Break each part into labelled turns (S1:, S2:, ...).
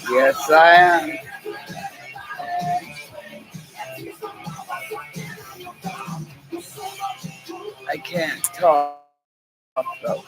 S1: Yes, I am. I can't talk though.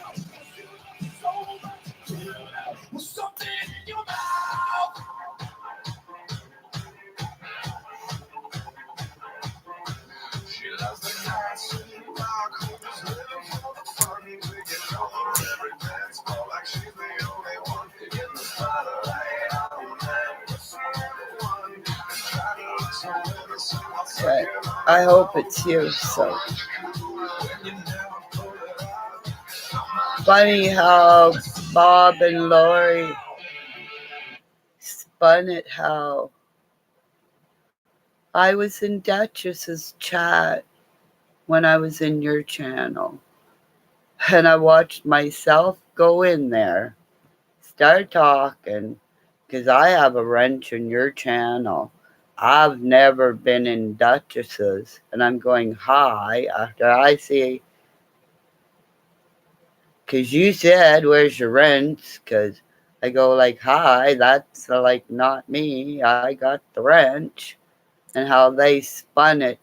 S1: Okay. I hope it's you. So funny how Bob and Lori spun it, how I was in Duchess's chat when I was in your channel. And I watched myself go in there, start talking, because I have a wrench in your channel. I've never been in Duchess's, and I'm going hi after I see, because you said, where's your wrench? Because I go like, hi, that's like not me. I got the wrench. And how they spun it,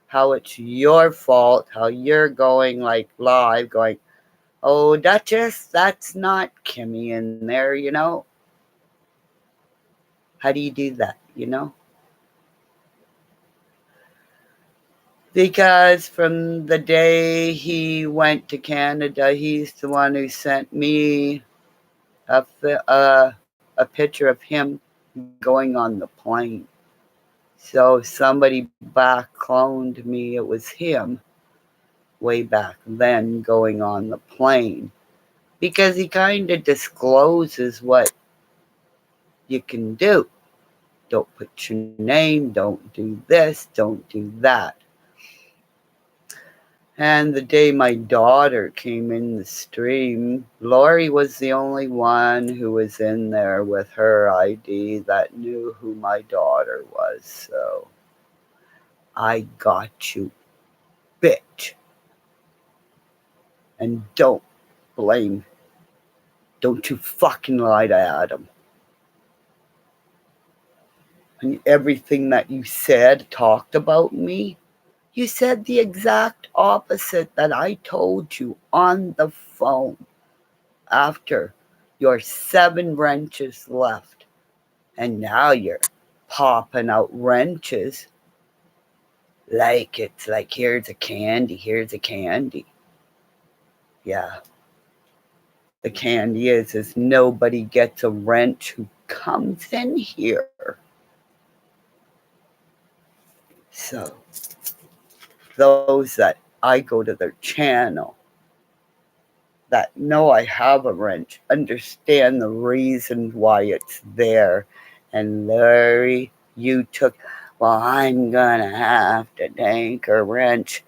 S1: how it's your fault, how you're going like live, going, oh, Duchess, that's not Kimmy in there, you know? How do you do that, you know? Because from the day he went to Canada, he's the one who sent me a picture of him going on the plane. So somebody back cloned me. It was him way back then going on the plane. Because he kind of discloses what you can do. Don't put your name, don't do this, don't do that. And the day my daughter came in the stream, Lori was the only one who was in there with her ID that knew who my daughter was. So I got you, bitch. And don't blame. Don't you fucking lie to Adam. And everything that you said, talked about me, you said the exact opposite that I told you on the phone after your 7 wrenches left. And now you're popping out wrenches like it's like, here's a candy, here's a candy. Yeah. The candy is nobody gets a wrench who comes in here. So those that I go to their channel that know I have a wrench understand the reason why it's there. And Larry, you took, well, I'm gonna have to take a wrench.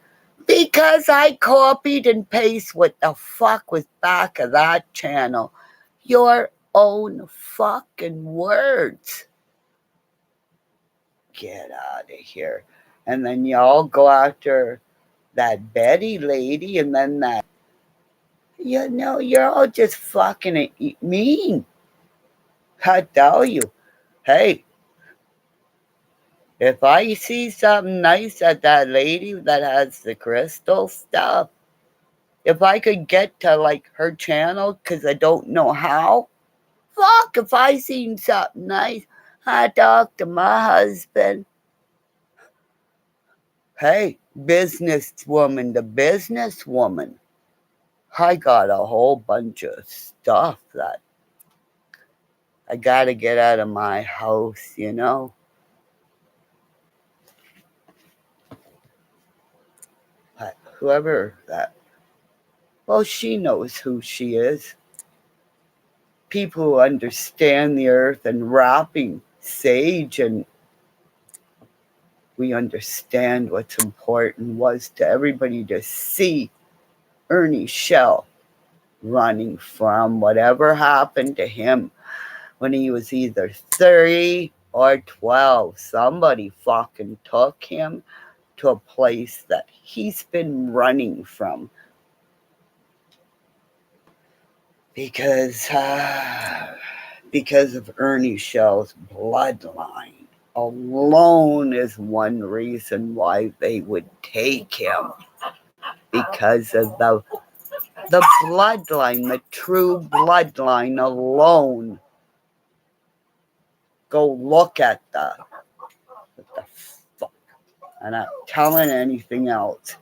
S1: Because I copied and pasted what the fuck was back of that channel. Your own fucking words. Get out of here. And then y'all go after that Betty lady, and then that. You're all just fucking mean. I tell you. Hey, if I see something nice at that lady that has the crystal stuff, if I could get to like her channel, because I don't know how, fuck, if I seen something nice, I talk to my husband. Hey, businesswoman, the businesswoman. I got a whole bunch of stuff that I gotta get out of my house. But whoever that, well, she knows who she is. People who understand the earth and wrapping sage, and we understand what's important was to everybody to see Ernie Shell running from whatever happened to him when he was either 30 or 12. Somebody fucking took him to a place that he's been running from. Because of Ernie Shell's bloodline alone is one reason why they would take him. Because of the bloodline, the true bloodline alone. Go look at that. What the fuck? I'm not telling anything else.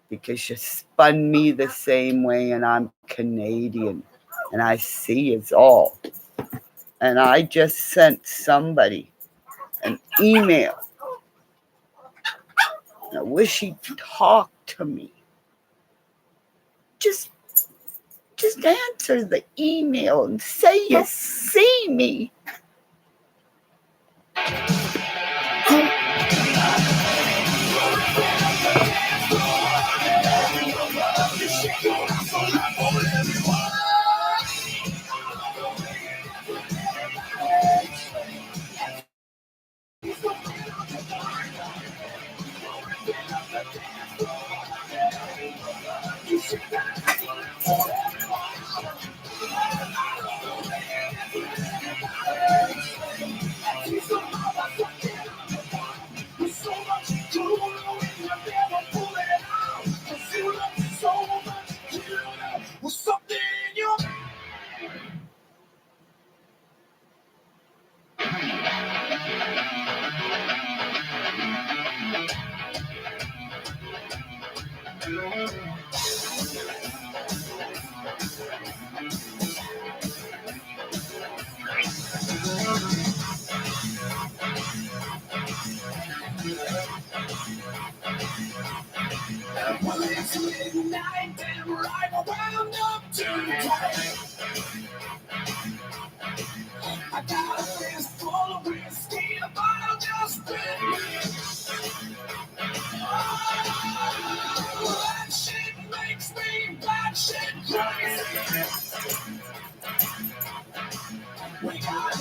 S1: Because you spun me the same way, and I'm Canadian. And I see it's all. And I just sent somebody an email. And I wish he'd talk to me. Just answer the email and say you see me. Well, it's midnight and right around up to I got a fist full of whiskey, a bottle just been. That shit makes me batshit crazy. We got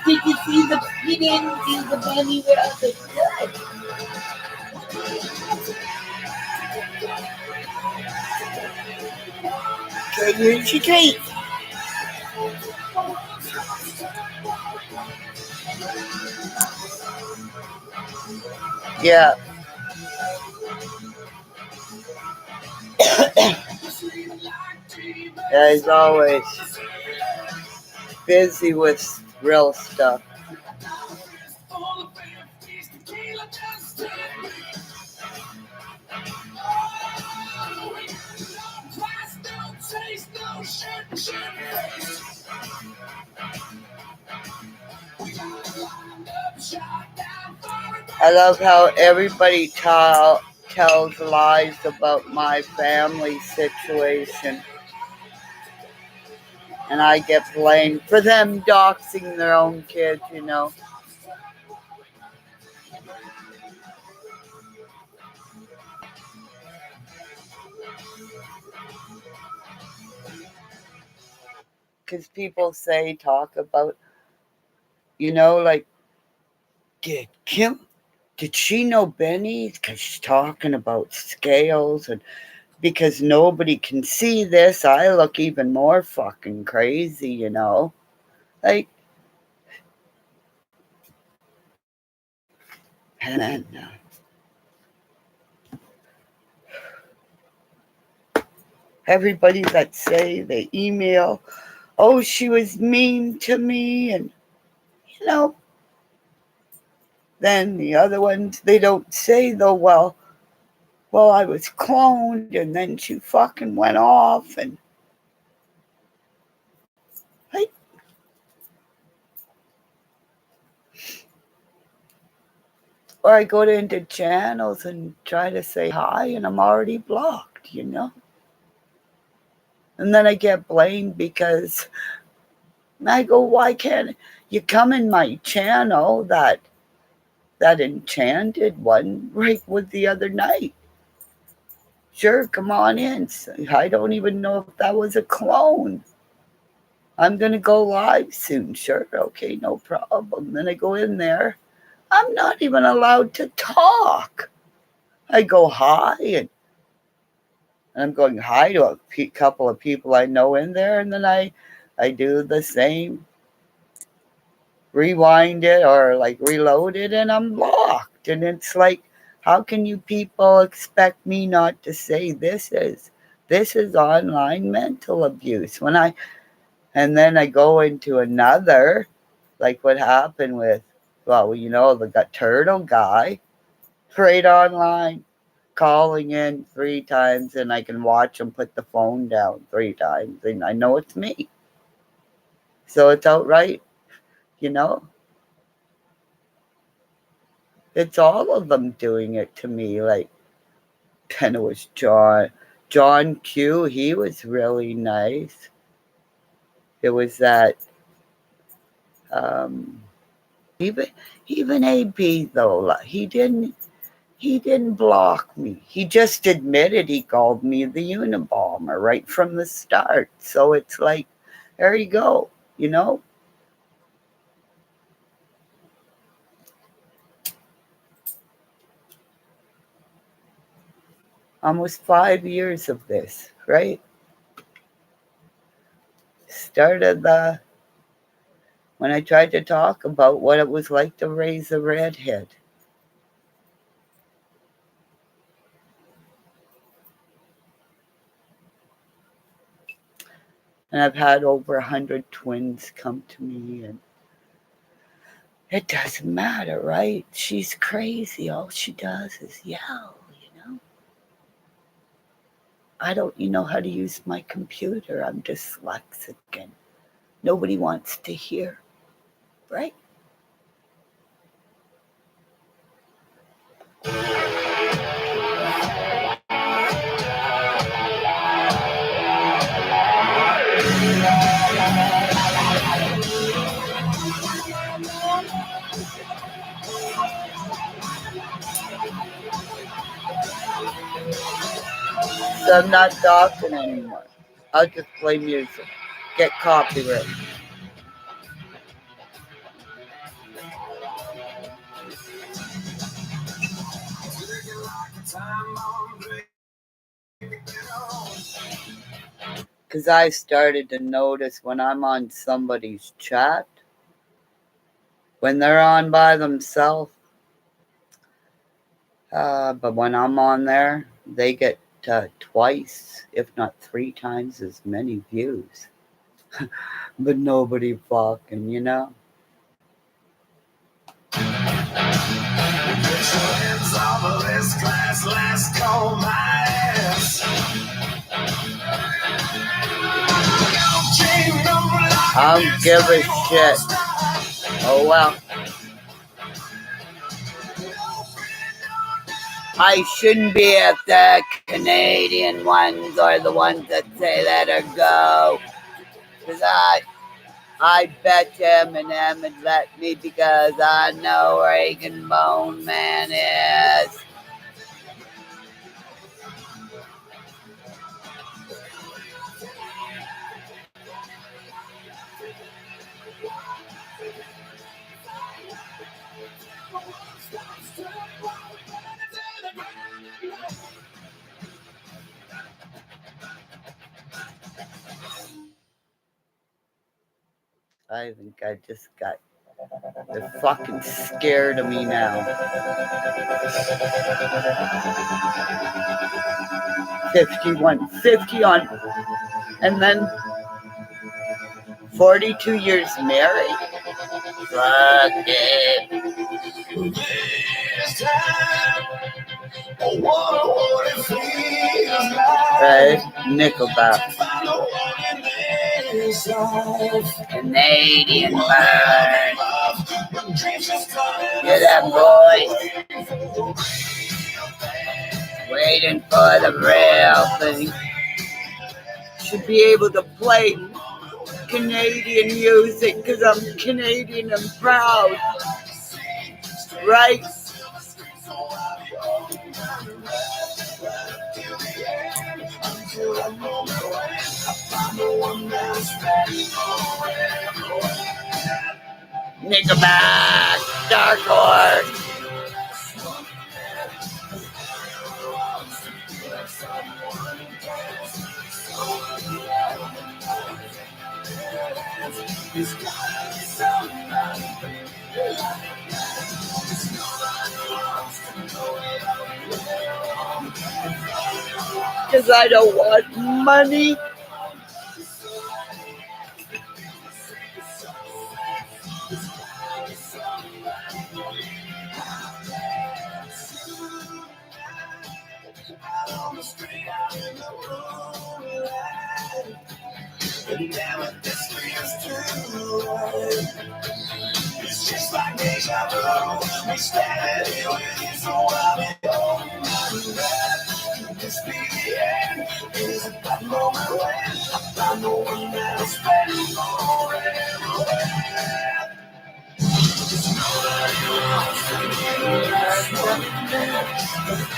S1: Did you see the? You didn't see the bunny without the blood. Here's your treat. Yeah. As always, busy with real stuff. I love how everybody tells lies about my family situation. And I get blamed for them doxing their own kids. Because people say, talk about, like, did she know Benny? Because she's talking about scales, and because nobody can see this, I look even more fucking crazy. Like, and then everybody that say they email, oh, she was mean to me, and you know, then the other ones, they don't say though, well, I was cloned, and then she fucking went off, and like, or I go into channels and try to say hi, and I'm already blocked. And then I get blamed because I go, why can't you come in my channel, that enchanted one, right, with the other night? Sure, come on in. I don't even know if that was a clone. I'm going to go live soon. Sure, okay, no problem. Then I go in there. I'm not even allowed to talk. I go hi, and I'm going hi to a couple of people I know in there, and then I do the same, rewind it or like reload it, and I'm locked. And it's like, how can you people expect me not to say this is online mental abuse? And then I go into another, like what happened with, well, the turtle guy, right online, calling in 3 times, and I can watch him put the phone down 3 times, and I know it's me. So it's outright, you know, it's all of them doing it to me. Like, then it was John Q. He was really nice. It was that, um, even AB though, he didn't block me. He just admitted he called me the Unabomber right from the start. So it's like, there you go, you know? Almost 5 years of this, right? Started when I tried to talk about what it was like to raise a redhead. And I've had over 100 twins come to me, and it doesn't matter, right? She's crazy. All she does is yell. I don't know how to use my computer. I'm dyslexic, and nobody wants to hear, right? So I'm not talking anymore. I'll just play music. Get copyright. Because I started to notice when I'm on somebody's chat, when they're on by themselves, but when I'm on there, they get twice, if not 3 times as many views. But nobody fucking. I don't give a shit. Oh well. I shouldn't be at the Canadian ones or the ones that say let her go. Because I bet you Eminem would let me, because I know Reagan Bone Man is. I think I just got. They're fucking scared of me now. 50 on, and then 42 years married. Fuck it. Right? Nickelback. Canadian bird. Hear that, boys? Waiting for the real thing. Should be able to play Canadian music because I'm Canadian and proud. Right? Nickelback, Dark Horse. Because I don't want money. It's just like deja vu. We stand here with you, so I'll be on my breath. This be the end. Is it that moment when I found the one that I'll spend forever with?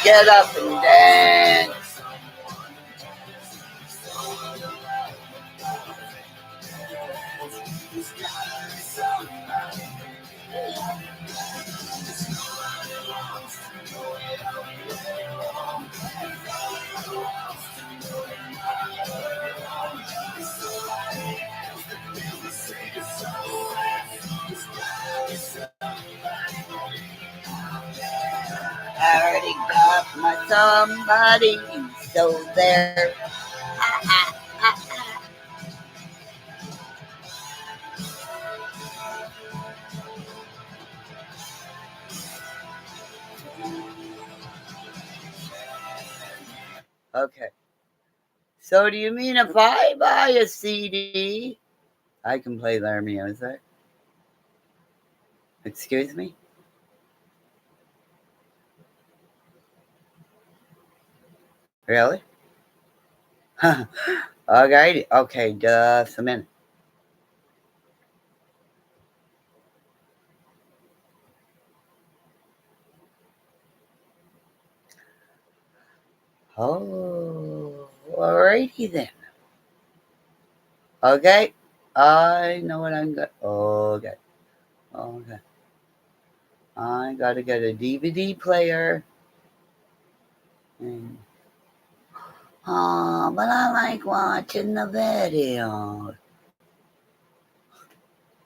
S1: Get up and dance. I already got my somebody, so there. Okay. So do you mean if I buy a CD, I can play their music? Excuse me? Really? Okay, just a minute. Oh, alrighty then. Okay, I know what I'm going. Okay. I gotta get a DVD player. But I like watching the video.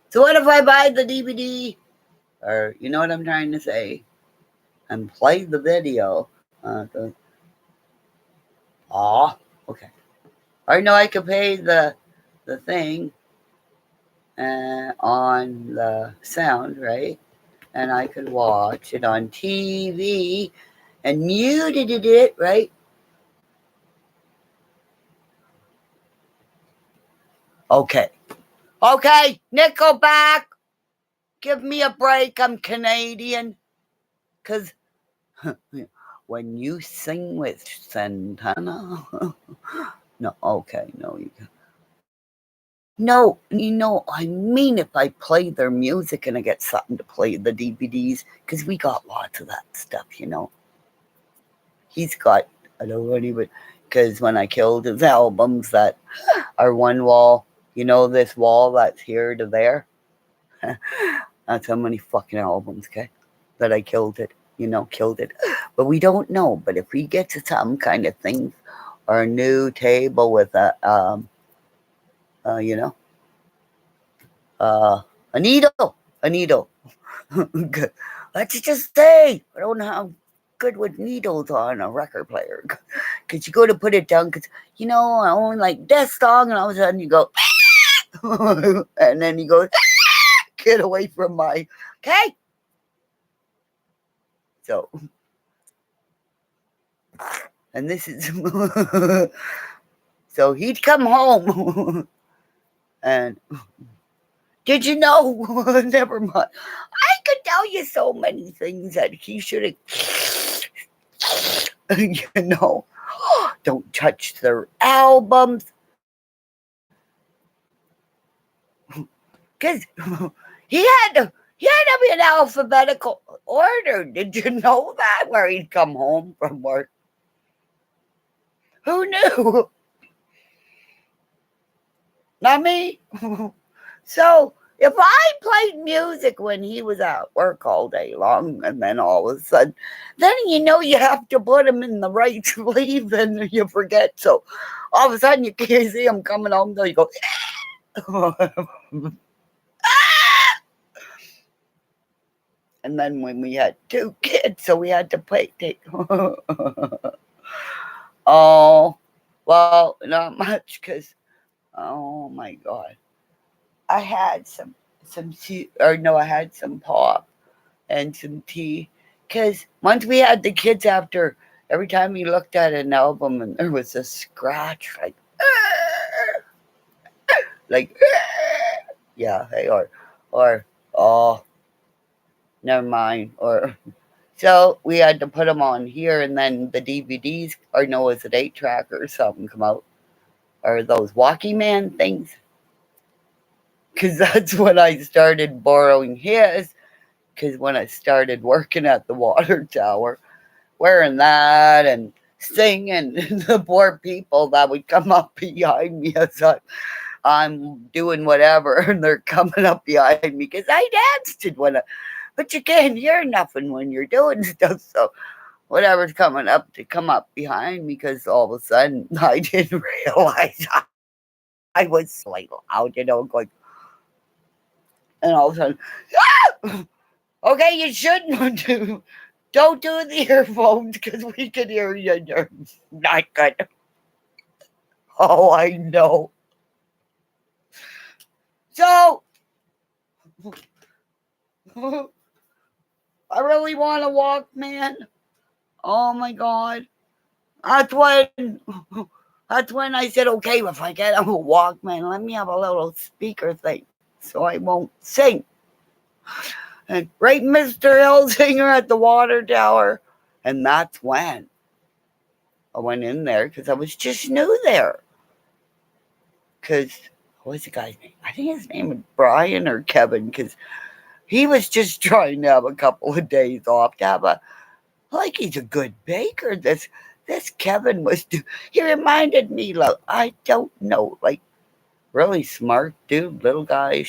S1: So what if I buy the DVD? Or you know what I'm trying to say? And play the video. Okay. Or no, I could pay the thing on the sound, right? And I could watch it on TV and muted it, right? Okay, Nickelback, give me a break. I'm Canadian. Because when you sing with Santana, no, you can. No, I mean if I play their music and I get something to play the DVDs, because we got lots of that stuff, He's got, I don't know anybody, because when I killed his albums that are one wall, this wall that's here to there? That's how many fucking albums, okay? That I killed it, killed it. But we don't know. But if we get to some kind of thing or a new table with a, a needle. A needle. Let's just say, I don't know how good with needles on a record player. Because you go to put it down, because, I only like this song, and all of a sudden you go, and then you go, get away from my, okay? So, and this is, so he'd come home, and did you know? Never mind. I could tell you so many things that he should have, don't touch their albums. Because he had to be in alphabetical order. Did you know that? Where he'd come home from work. Who knew? Not me. So if I played music when he was at work all day long, and then all of a sudden, then you have to put him in the right sleeve, and you forget. So all of a sudden you can't see him coming home, so you go. And then when we had 2 kids, so we had to take. Oh, well, not much, because, oh my God, I had some tea, or no, I had some pop and some tea, because once we had the kids, after every time we looked at an album and there was a scratch, like, yeah, hey, or, oh, never mind, or. So we had to put them on here, and then the DVDs, or no, it's an 8-track or something, come out, or those Walkman things. Because that's when I started borrowing his, because when I started working at the water tower, wearing that and singing, the poor people that would come up behind me as I'm doing whatever, and they're coming up behind me, because I danced it but you can't hear nothing when you're doing stuff, so whatever's coming up to come up behind me, because all of a sudden I didn't realize I was so loud, going, and all of a sudden, ah! Okay, you shouldn't don't do the earphones, because we can hear you. You're not good. Oh, I know. So, I really want to walk, man. Oh my God. That's when that's when I said, okay, if I get a Walkman, let me have a little speaker thing so I won't sing. And right, Mr. Elsinger at the water tower. And that's when I went in there, because I was just new there. Because, what was the guy's name? I think his name was Brian or Kevin, because he was just trying to have a couple of days off to have he's a good baker. This Kevin he reminded me, like, I don't know, like, really smart dude, little guy,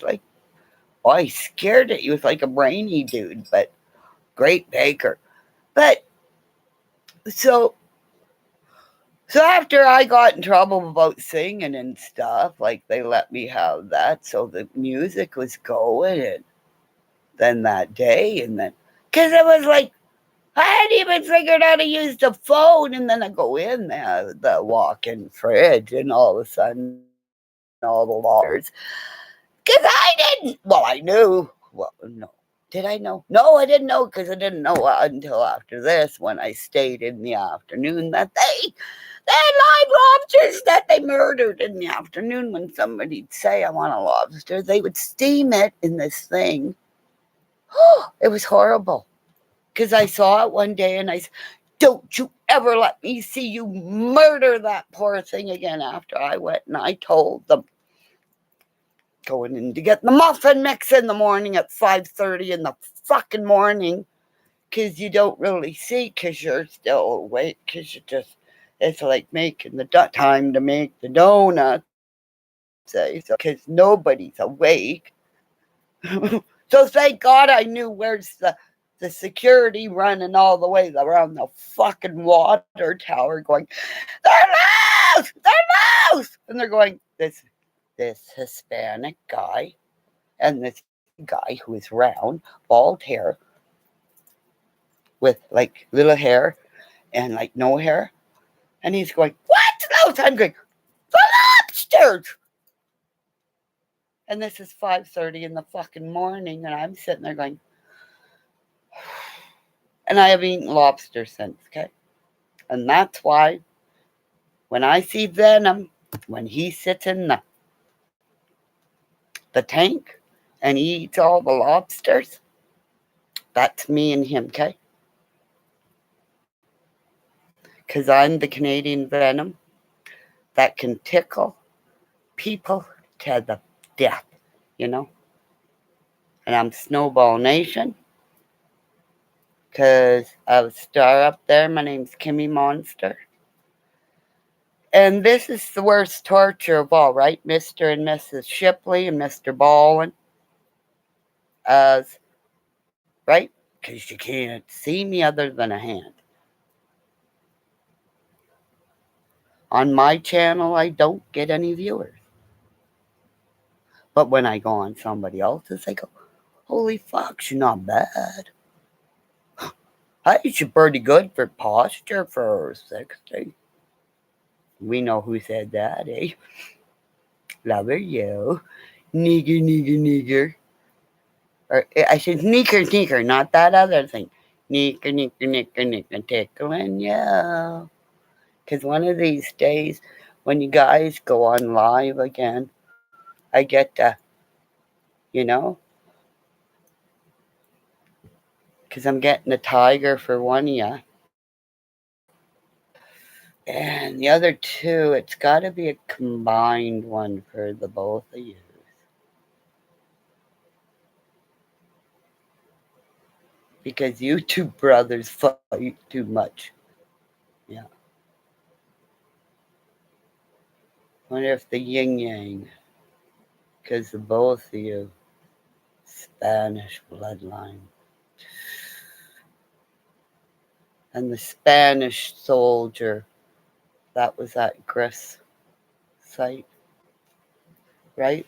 S1: like, oh, he's scared that he was like a brainy dude, but great baker. But so after I got in trouble about singing and stuff, like, they let me have that, so the music was going, and then that day, and then, because it was like, I hadn't even figured out how to use the phone, and then I go in there, the walk-in fridge, and all of a sudden, all the lawyers. Because I didn't. Well, I knew. Well, no. Did I know? No, I didn't know, because I didn't know until after this, when I stayed in the afternoon, that they had live lobsters that they murdered in the afternoon. When somebody'd say, I want a lobster, they would steam it in this thing. It was horrible. Because I saw it one day, and I said, don't you ever let me see you murder that poor thing again, after I went and I told them. Going in to get the muffin mix in the morning at 5:30 in the fucking morning, because you don't really see, because you're still awake, because it's like making the time to make the donut, say, so, because nobody's awake. So thank God I knew where's the security running all the way around the fucking water tower, going, they're loose, and they're going, this Hispanic guy And this guy who is round, bald hair, with like little hair and like no hair. And he's going, what? I'm going, the lobsters! And this is 5:30 in the fucking morning, and I'm sitting there going, and I have eaten lobster since, okay? And that's why when I see Venom, when he sits in the tank and he eats all the lobsters, that's me and him, okay? Because I'm the Canadian Venom that can tickle people to the death, you know? And I'm Snowball Nation because I was a star up there. My name's Kimmy Monster. And this is the worst torture of all, right? Mr. and Mrs. Shipley and Mr. Ballin. As, right? Because you can't see me other than a hand. On my channel, I don't get any viewers. But when I go on somebody else's, I go, holy fuck, she's not bad. Hey, she's pretty good for posture for 60. We know who said that, eh? Love her, you. Nigger, nigger, nigger. Or I said sneaker, not that other thing. Nigger, tickling you. Because one of these days, when you guys go on live again, I get to, you know, because I'm getting a tiger for one of you. And the other two, it's got to be a combined one for the both of you. Because you two brothers fight too much. Yeah. Wonder if the yin yang, because the both of you, Spanish bloodline. And the Spanish soldier that was at Griff's site, right?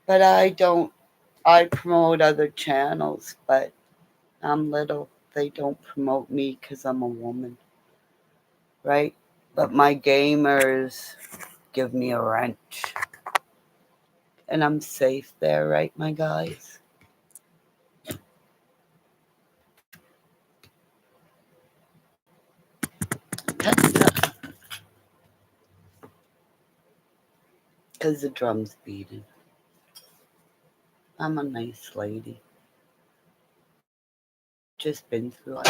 S1: But I promote other channels, but I'm little. They don't promote me because I'm a woman, right? But my gamers give me a wrench. And I'm safe there, right, my guys? Because the drum's beating. I'm a nice lady. Just been through it.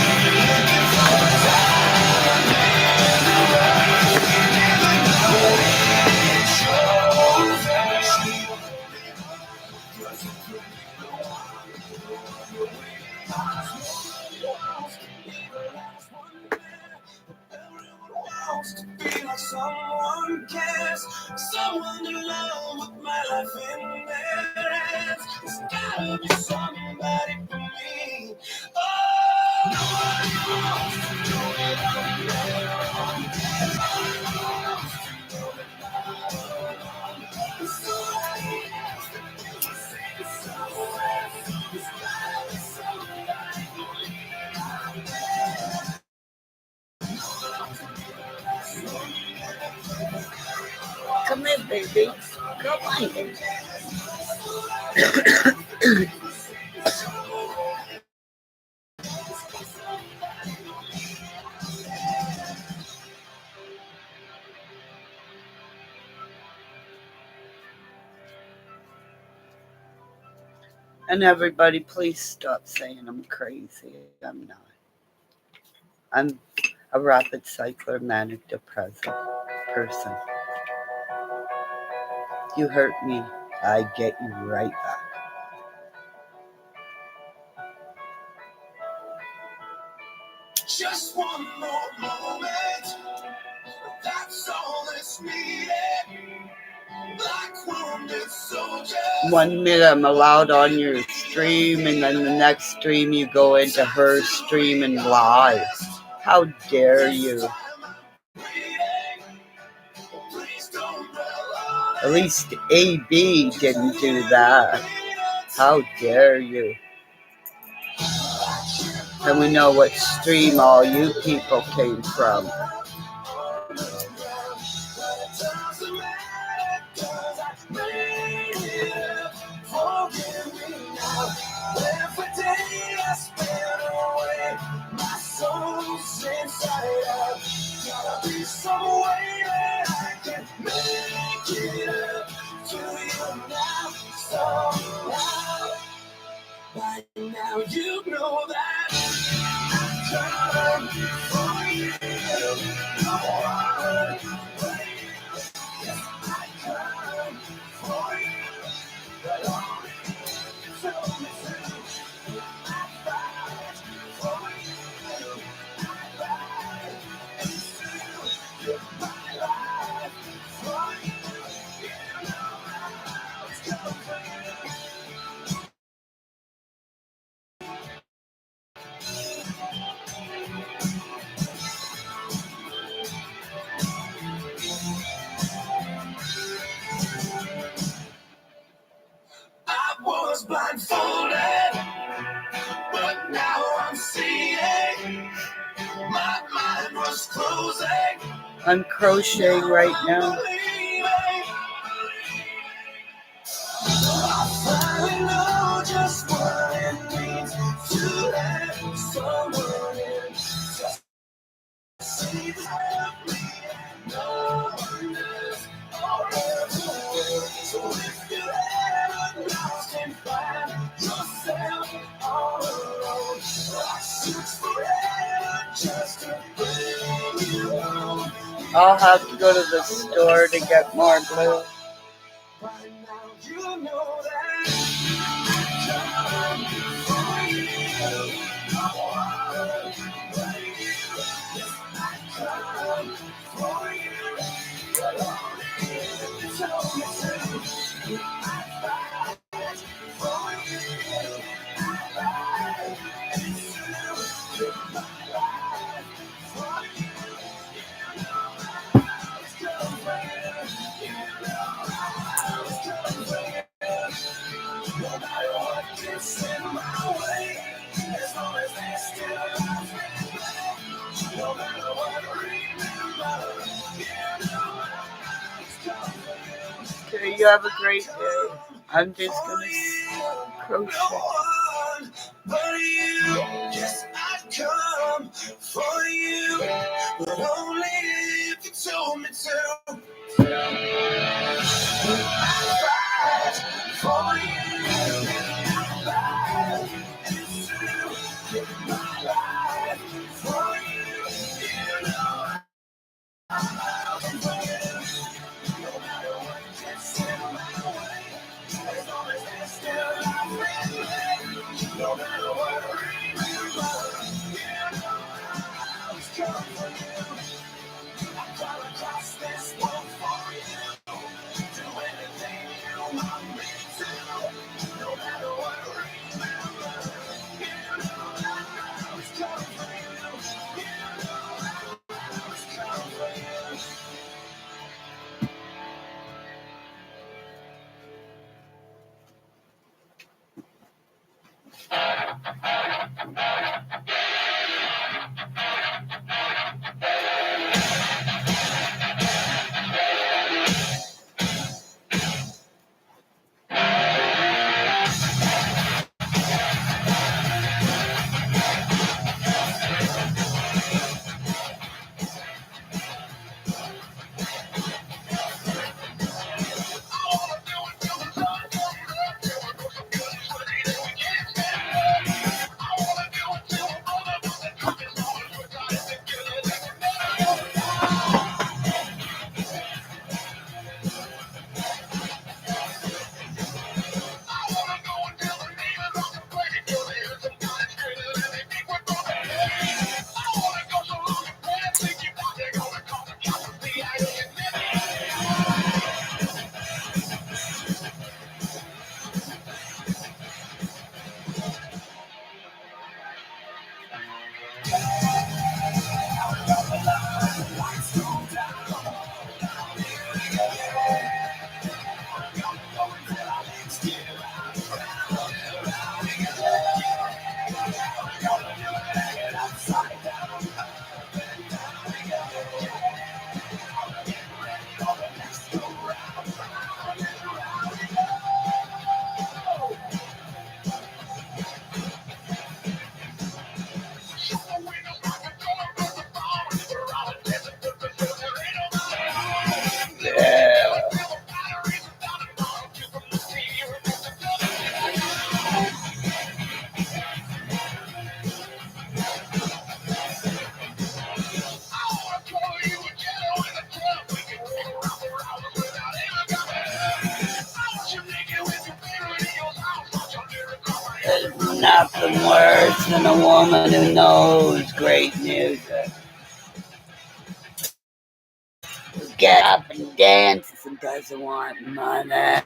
S1: Someone cares, someone to love with my life in their hands. There's gotta be somebody for me. Oh, nobody wants to do it on their own. Somebody else that you can see somewhere. There's gotta be somebody for me out there. Come here, baby. Come on. And everybody, please stop saying I'm crazy. I'm not. I'm a rapid cycler, manic depressive person. You hurt me, I get you right back. Just one more moment, that's all that's needed. Black wounded soldier. 1 minute I'm allowed on your stream, and then the next stream you go into her stream and live. How dare you? At least AB didn't do that. How dare you? And we know what stream all you people came from.
S2: By now you know that I'm for you. No one but you. Yes, I come for you. But only you told me to. I fight for you. I fight. It's true. You're my life for you. You know how it's come for you. I was blindfolded, but now I'm seeing. My mind was closing.
S1: I'm crocheting right now.
S2: I finally know just what it means to let someone in. Just see the help me. No one does or ever will. So if you ever lost and find yourself all alone, I search forever just to bring you home.
S1: I'll have to go to the store to get more glue.
S2: By now you know that I come for you. No one but you. Yes, I come for you. But only if you told me to. I fight for you. I fight. It's true. You're my life for you. You know how it's come for you. You know how it's come for you. No matter what gets in my way, as long as they still love me. No matter what, remember, you know it's come for you.
S1: Okay, you have a great day. I'm just gonna crochet.
S2: No one but you. Yes, I'd come for you, but only if you told me to. I'd fight for you. I'd fight. It's true. Give my life for you. You know I'll come for you. No matter what gets in my way, as long as there's still life in me. No matter what, remember, you know I'll come for you. I crawl across this world for you. Do anything you want me to. No matter what, remember, you know I'll come for you. You know I'll come for you.
S1: nothing worse than a woman who knows great music. Get up and dances and doesn't want money. Ow!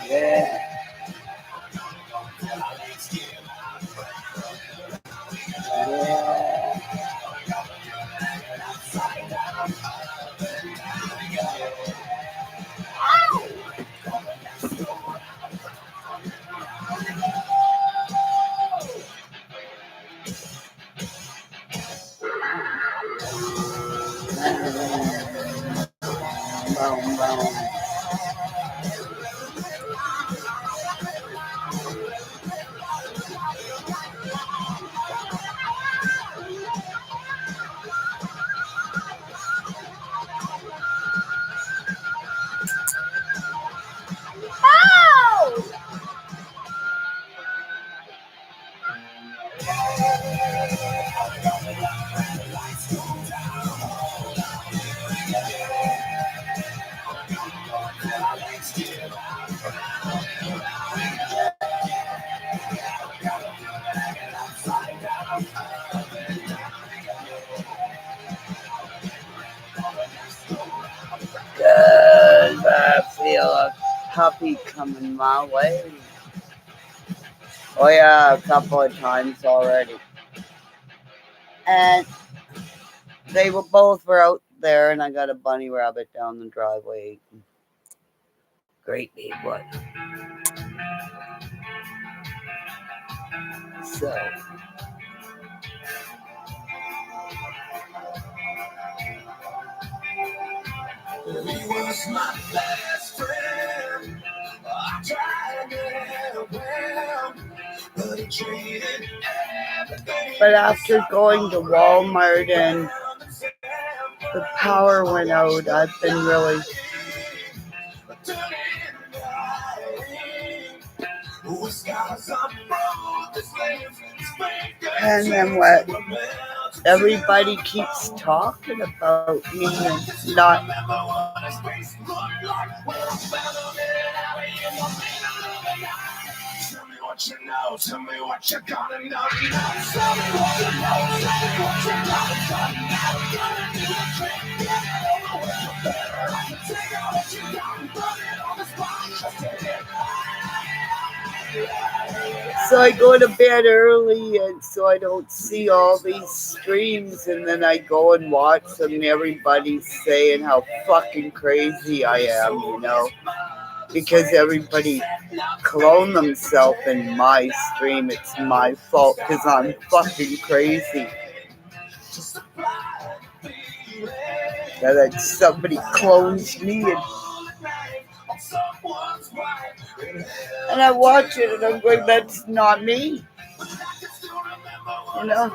S1: Yeah. Yeah. Boom, boom. Good, I feel a puppy coming my way. Oh yeah, a couple of times already. And they were out there, and I got a bunny rabbit down the driveway. Great big one. So
S2: He was my best friend. I tried to help him, but he treated everything.
S1: but after going to Walmart and the power went out, I've been really and then what everybody keeps talking about me and not
S2: Tell me what you know, tell me what you gotta know now. Tell me what you know, tell me what you gotta know. Gonna do a trick, get it over with, better. I can take out what you got and put it on the spot. Just take it.
S1: so I go to bed early and so I don't see all these streams, and then I go and watch them and everybody's saying how fucking crazy I am, you know, because everybody clone themselves in my stream. It's my fault because I'm fucking crazy. That somebody clones me and I watch it and I'm going, that's not me. You know?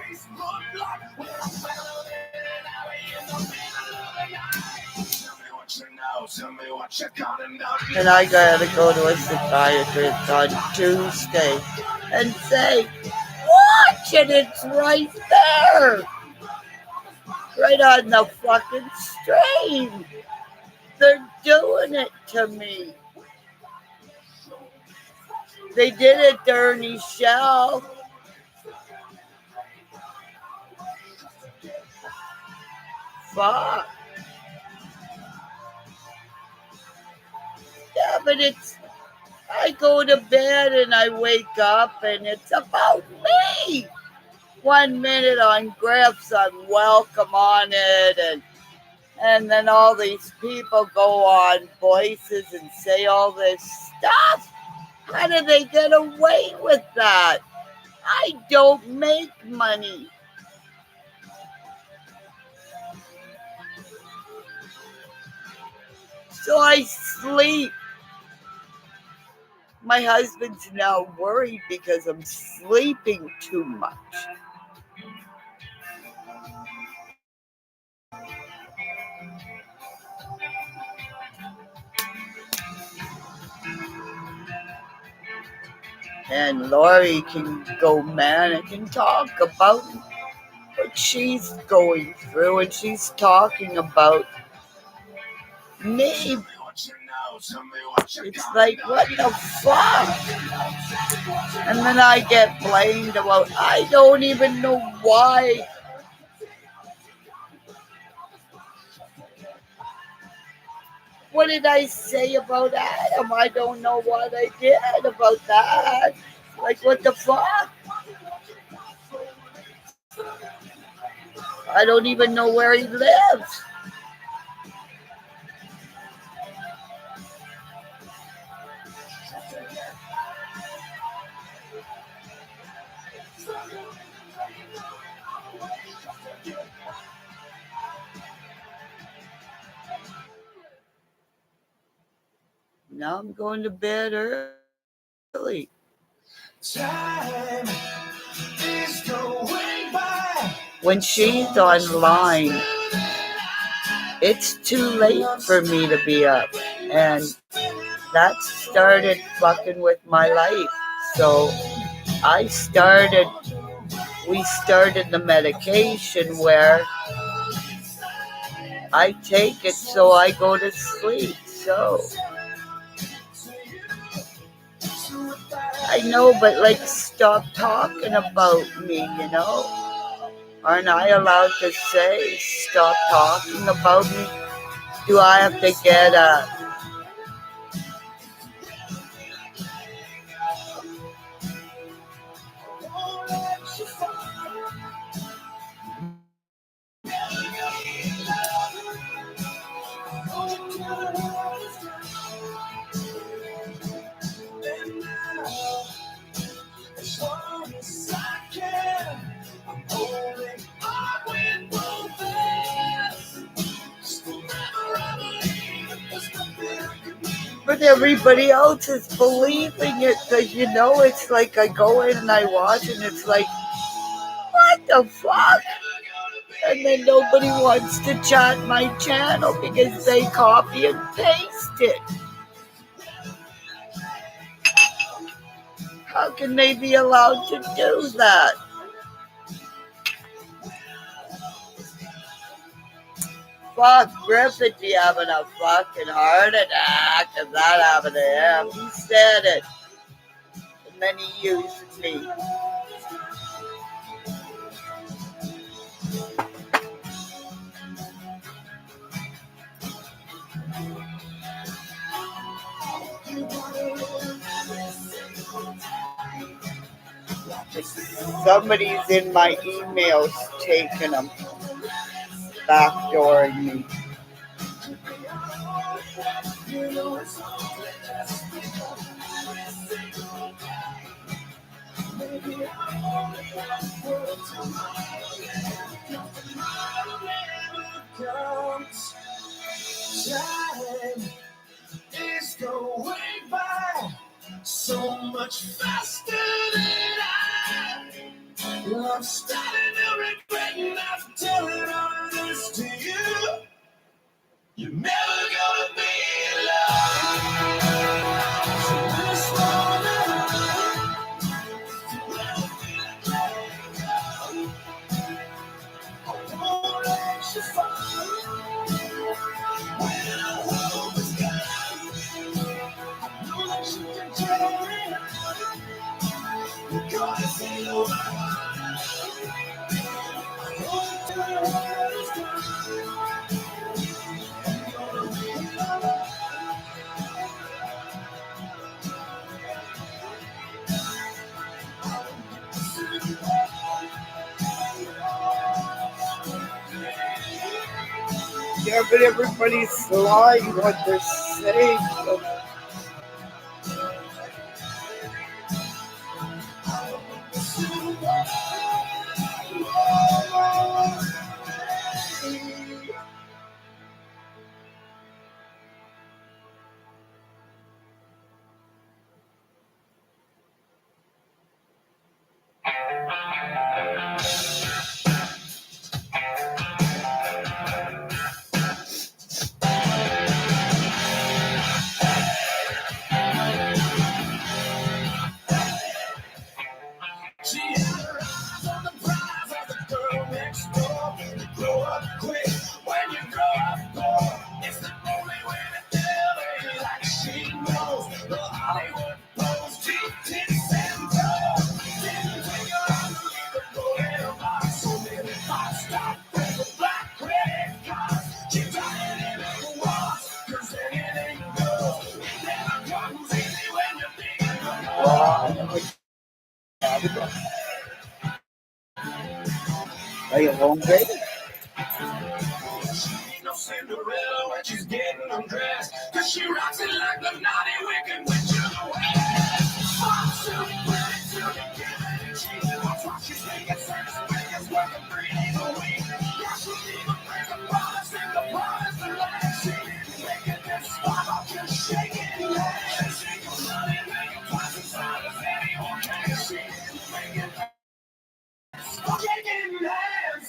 S1: And I gotta go to a psychiatrist on Tuesday and say, watch it, it's right there. Right on the fucking stream. They're doing it to me. They did it to Ernie Shell. Fuck. Yeah, but I go to bed and I wake up and it's about me. 1 minute on Griff's, I'm welcome on it, and then all these people go on Voices and say all this stuff. How do they get away with that? I don't make money. So I sleep. My husband's now worried because I'm sleeping too much. And Lori can go manic and talk about what she's going through, and she's talking about me It's like, what the fuck? And then I get blamed about, I don't even know why. What did I say about Adam? I don't know what I did about that. Like, what the fuck? I don't even know where he lives. Now I'm going to bed early.
S2: Time is going by.
S1: When she's online, it's too late for me to be up. And that started fucking with my life. So we started the medication where I take it so I go to sleep. So I know, but like, stop talking about me, you know? Aren't I allowed to say stop talking about me? Do I have to get a but everybody else is believing it, because you know, it's like I go in and I watch and it's like, what the fuck? And then nobody wants to chat my channel because they copy and paste it. How can they be allowed to do that? Fuck Griffith, be having a fucking heart attack, and that happened to him. He said it. And then he used me. Somebody's in my emails taking them, backdooring me.
S2: Time is going by so much faster than I'm starting to regret not telling all this to you. You're never gonna be alone. So this moment, I won't let you fall. When our hope is gone, I know that you can turn it on. You're gonna see the world.
S1: Yeah, but everybody's lying what they're saying. So Are you hungry?
S2: She ain't no Cinderella when she's getting undressed. Cause she rocks it like the naughty wicked witch of the west. I'm so pretty to be given and cheap. That's why she's making sex figures working 3 days a week. Yeah, she even break a promise and the promise to last. She didn't make it this far, I'm just shaking hands. She can money, make it twice as hard as anyone can. She didn't make it this far, shaking hands.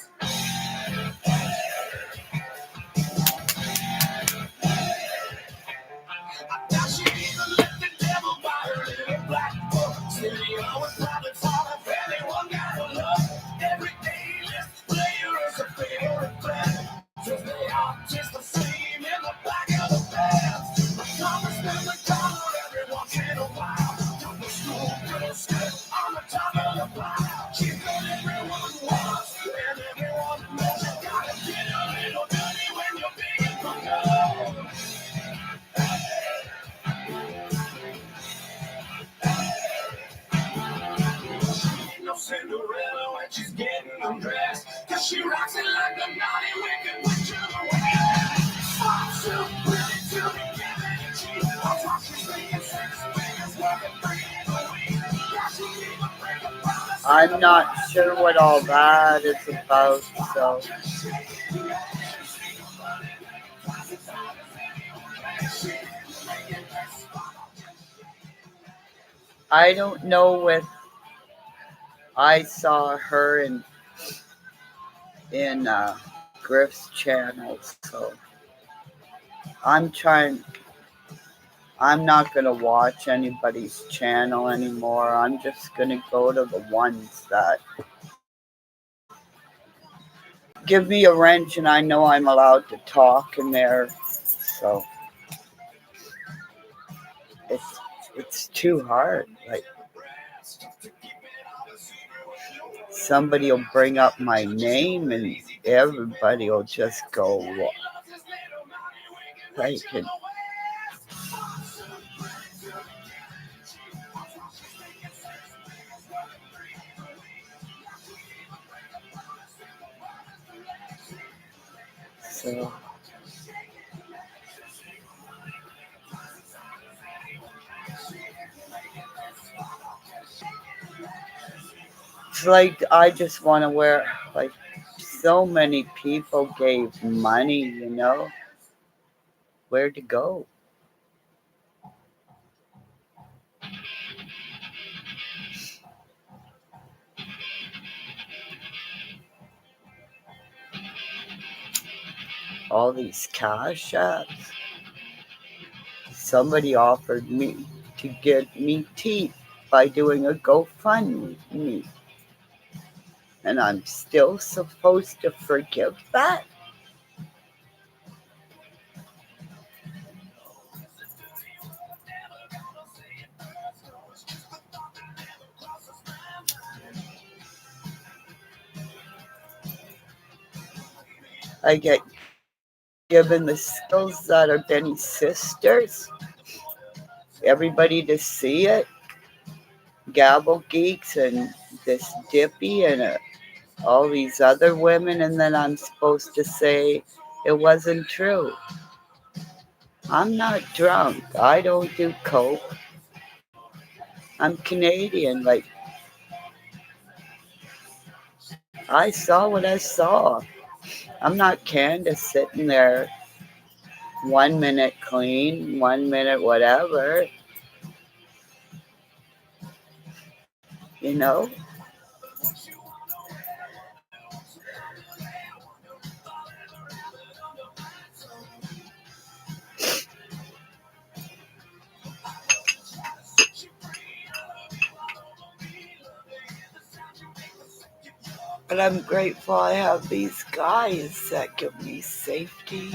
S2: Now she even let the devil buy her little black book. Silly always probably thought if anyone got a look. Every day list player is a favorite friend. Cause they are just the same in the back of the band. My promise never cover every once in a while. Got the school girl skirt on the top of the pile. She's got everyone wants and everyone knows. You gotta get a little dirty when you're big and broke. No Cinderella when she's getting undressed. Cause she rocks it like the naughty wicked witch of the west. I'm so pretty to be given and cheap. That's why she's making sex figures working 3 days a week. Yeah, she even break a promise.
S1: I'm not sure what all that is about, so I don't know if I saw her in Griff's channel, so I'm trying. I'm not gonna watch anybody's channel anymore. I'm just gonna go to the ones that give me a wrench, and I know I'm allowed to talk in there. So it's too hard. Like somebody will bring up my name, and everybody will just go like. So it's like I just want to wear, like, so many people gave money, where to go. All these cash apps. Somebody offered me to get me teeth by doing a GoFundMe. And I'm still supposed to forgive that? I get given the skills that are Benny's sisters, everybody to see it, Gabble Geeks and this Dippy and all these other women, and then I'm supposed to say it wasn't true. I'm not drunk. I don't do coke. I'm Canadian. Like, I saw what I saw. I'm not Candace sitting there 1 minute clean, 1 minute whatever. You know? But I'm grateful I have these guys that give me safety.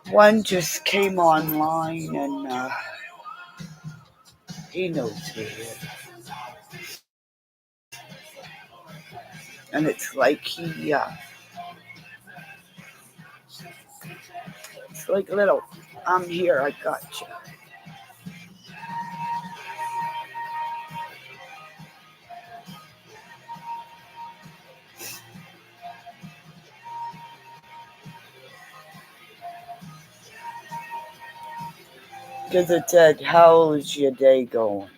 S1: One just came online and he knows who he is. And it's like it's like little, I'm here, I got you. Because it said, how's your day going?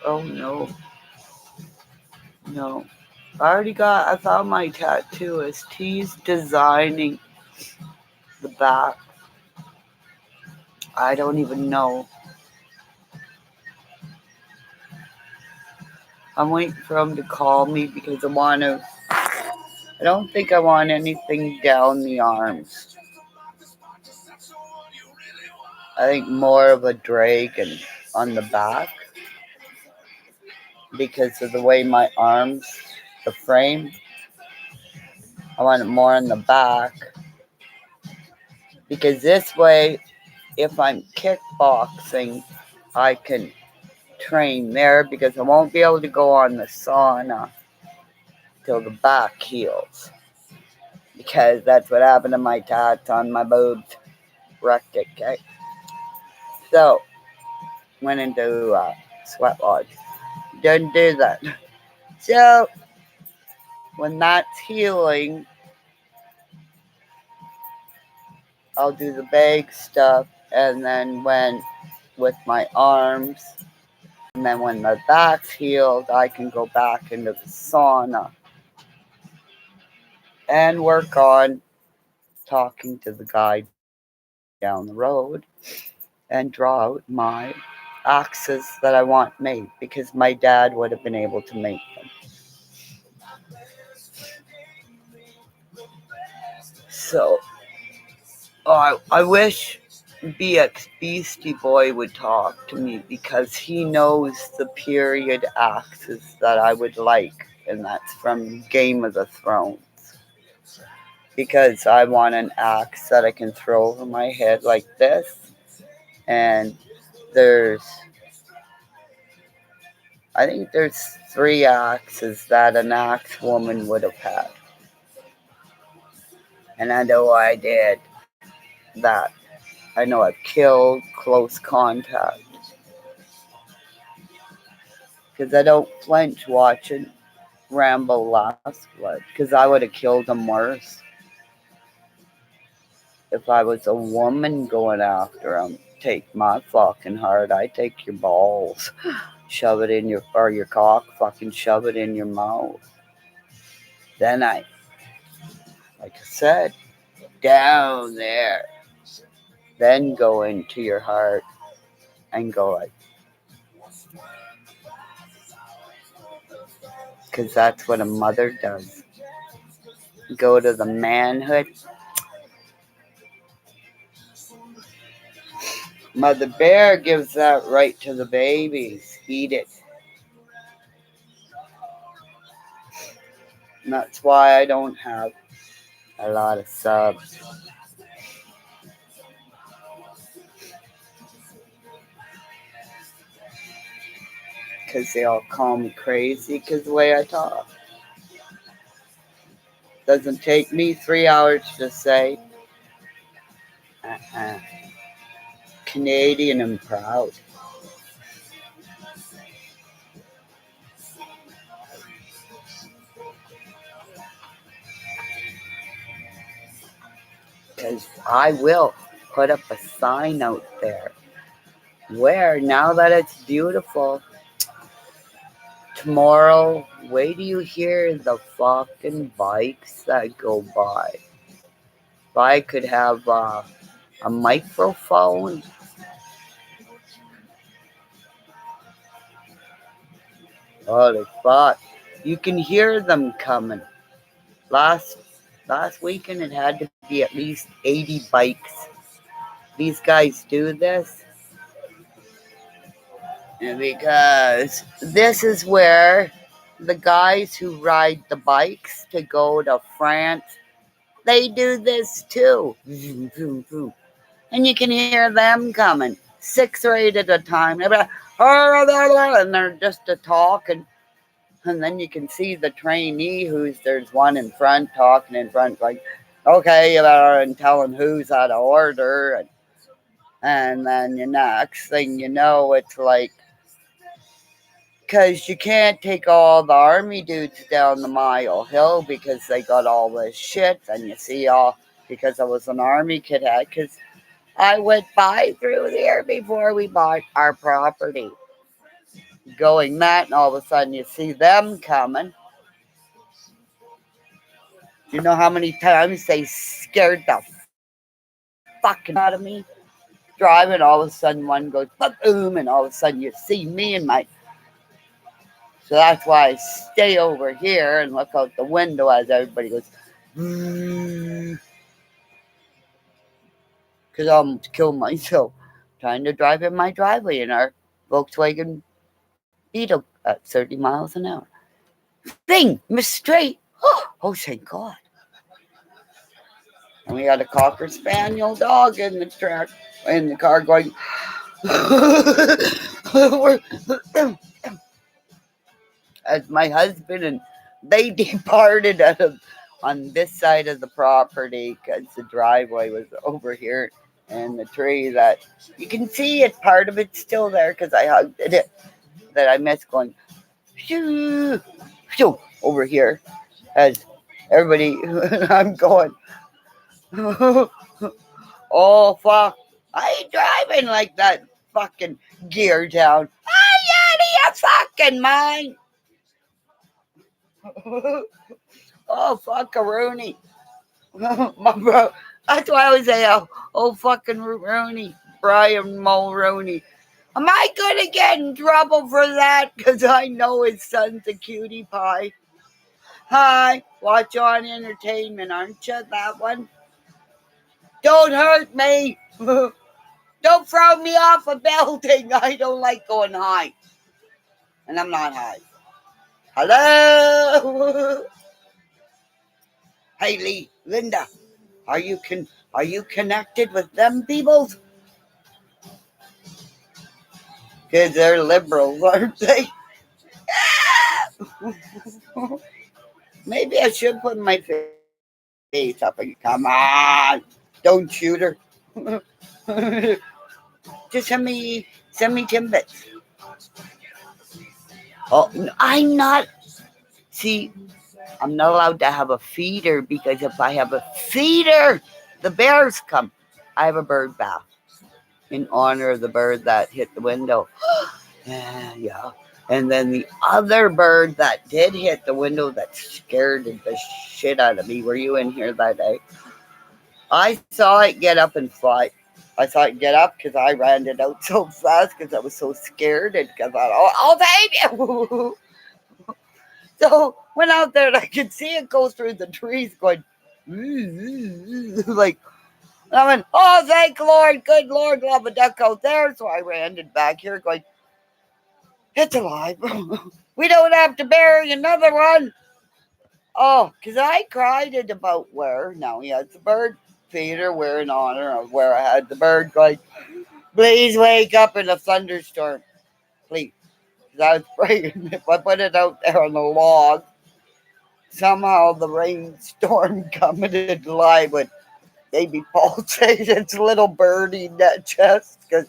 S1: Oh no, no. I found my tattooist. He's designing the back. I don't even know. I'm waiting for him to call me because I don't think I want anything down the arms. I think more of a dragon on the back because of the way my arms, the frame, I want it more on the back because this way, if I'm kickboxing, I can train there because I won't be able to go on the sauna till the back heals because that's what happened to my tats on my boobs. Wrecked it, okay? So, went into sweat lodge. Didn't do that. So, when that's healing, I'll do the bag stuff, and then with my arms, and then when the back's healed, I can go back into the sauna and work on talking to the guy down the road and draw out my axes that I want made because my dad would have been able to make them. So, I wish BX Beastie Boy would talk to me because he knows the period axes that I would like, and that's from Game of the Thrones. Because I want an axe that I can throw over my head like this, and I think there's 3 axes that an axe woman would have had. And I know I did that. I know I've killed close contact. Because I don't flinch watching Rambo Last Blood. Because I would have killed him worse. If I was a woman going after him, take my fucking heart. I take your balls. Shove it in your cock, fucking shove it in your mouth. Then like I said, down there. Then go into your heart and go like, because that's what a mother does. Go to the manhood. Mother bear gives that right to the babies. Eat it. And that's why I don't have a lot of subs. Because they all call me crazy because the way I talk. Doesn't take me 3 hours to say, Canadian and proud. Because I will put up a sign out there where now that it's beautiful, tomorrow, wait till you hear the fucking bikes that go by. If I could have a microphone, holy fuck, you can hear them coming. Last weekend, it had to be at least 80 bikes. These guys do this because this is where the guys who ride the bikes to go to France, they do this too. And you can hear them coming 6 or 8 at a time. And they're just a talking. And then you can see the trainee there's one in front talking in front like, okay, and telling who's out of order. And then the next thing you know, it's like because you can't take all the army dudes down the Mile Hill because they got all this shit. And you see, all because I was an army cadet, because I went by through there before we bought our property. Going that, and all of a sudden you see them coming. Do you know how many times they scared the fucking out of me? Driving, all of a sudden one goes boom, and all of a sudden you see me and my. So that's why I stay over here and look out the window as everybody goes, because I almost killed myself trying to drive in my driveway in our Volkswagen Beetle at 30 miles an hour. Thing, Miss Straight. Oh, thank God. And we got a Cocker Spaniel dog in the truck, in the car going, as my husband and they departed on this side of the property because the driveway was over here and the tree that you can see it, part of it's still there because I hugged it, that I missed going shoo, shoo, over here as everybody, I'm going, oh fuck, I ain't driving like that fucking gear down. I out of your fucking mind. Oh fuckaroonie. My bro. That's why I always say, oh fucking Rooney, Brian Mulroney. Am I gonna get in trouble for that? Because I know his son's a cutie pie. Hi, Watch On Entertainment, aren't you? That one. Don't hurt me. Don't throw me off a building. I don't like going high. And I'm not high. Hello? Hey, Lee, Linda, are you connected with them people? Because they're liberals, aren't they? Maybe I should put my face up and come on. Don't shoot her. Just send me Timbits. Oh, I'm not. See, I'm not allowed to have a feeder because if I have a feeder, the bears come. I have a bird bath in honor of the bird that hit the window. Yeah. And then the other bird that did hit the window that scared the shit out of me. Were you in here that day? I saw it get up and fly. I saw it get up because I ran it out so fast because I was so scared and because I thought, oh, thank you. So went out there and I could see it go through the trees going, like, and I went, oh, thank Lord, good Lord, love a duck out there. So I ran it back here going, it's alive. We don't have to bury another one. Oh, because I cried it about where. Now he has the bird feeder, where in honor of where I had the bird going, please wake up in a thunderstorm. Please. Because I was praying if I put it out there on the log, somehow the rainstorm coming in line would maybe pulsate its little birdie net chest. Because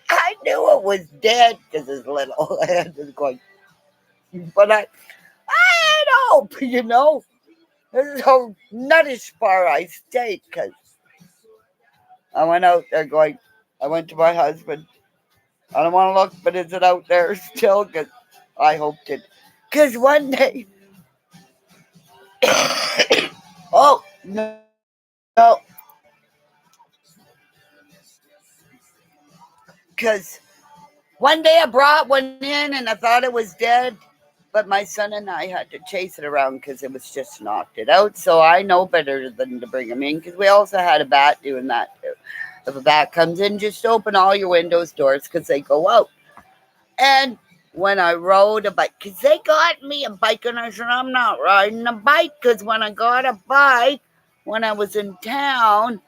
S1: I knew it was dead because his little head was going. But I had hope, you know. This is how nuttish far I stayed because I went out there going, I went to my husband. I don't want to look, but is it out there still? Because I hoped it. Because one day, oh, no. Because one day I brought one in and I thought it was dead. But my son and I had to chase it around because it was just knocked it out. So I know better than to bring him in because we also had a bat doing that too. If a bat comes in, just open all your windows, doors because they go out. And when I rode a bike, because they got me a bike and I said, I'm not riding a bike because when I got a bike, when I was in town,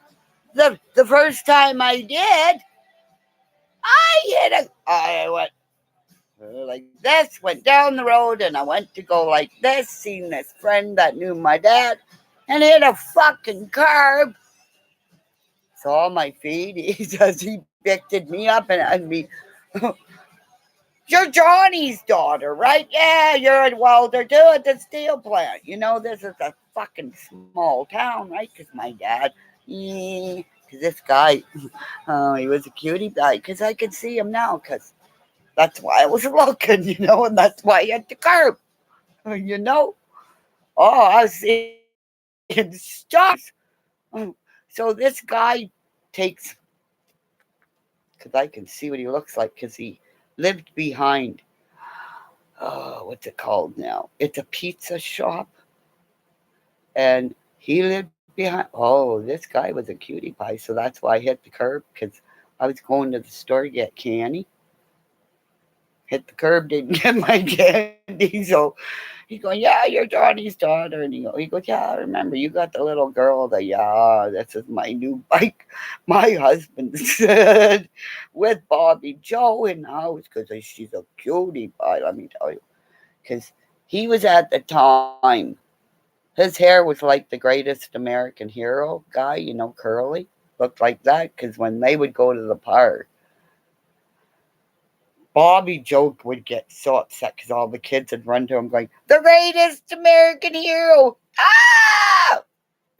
S1: the first time I did, I went like this, went down the road, and I went to go like this, seen this friend that knew my dad, and hit a fucking curb. Saw my feet as he picked me up and me You're Johnny's daughter, right? Yeah, you're a welder too at the steel plant. You know, this is a fucking small town, right? Because my dad, because this guy, oh, he was a cutie guy. Because I could see him now. Because that's why I was looking, and that's why he had the curb, you know. Oh, I was seeing stars. So this guy takes, because I can see what he looks like, because he lived behind, what's it called now? It's a pizza shop, and he lived behind. Oh, this guy was a cutie pie, so that's why I hit the curb, because I was going to the store to get candy. Hit the curb, didn't get my candy, so he's going, "Yeah, you're Johnny's daughter," and he goes, "Yeah, I remember you got the little girl that, yeah, this is my new bike." My husband said, with Bobby Joe in the house, because she's a cutie pie, let me tell you, because he was at the time. His hair was like the greatest American hero guy, curly, looked like that. Because when they would go to the park, Bobby Joe would get so upset because all the kids would run to him going, "The greatest American hero!" Ah!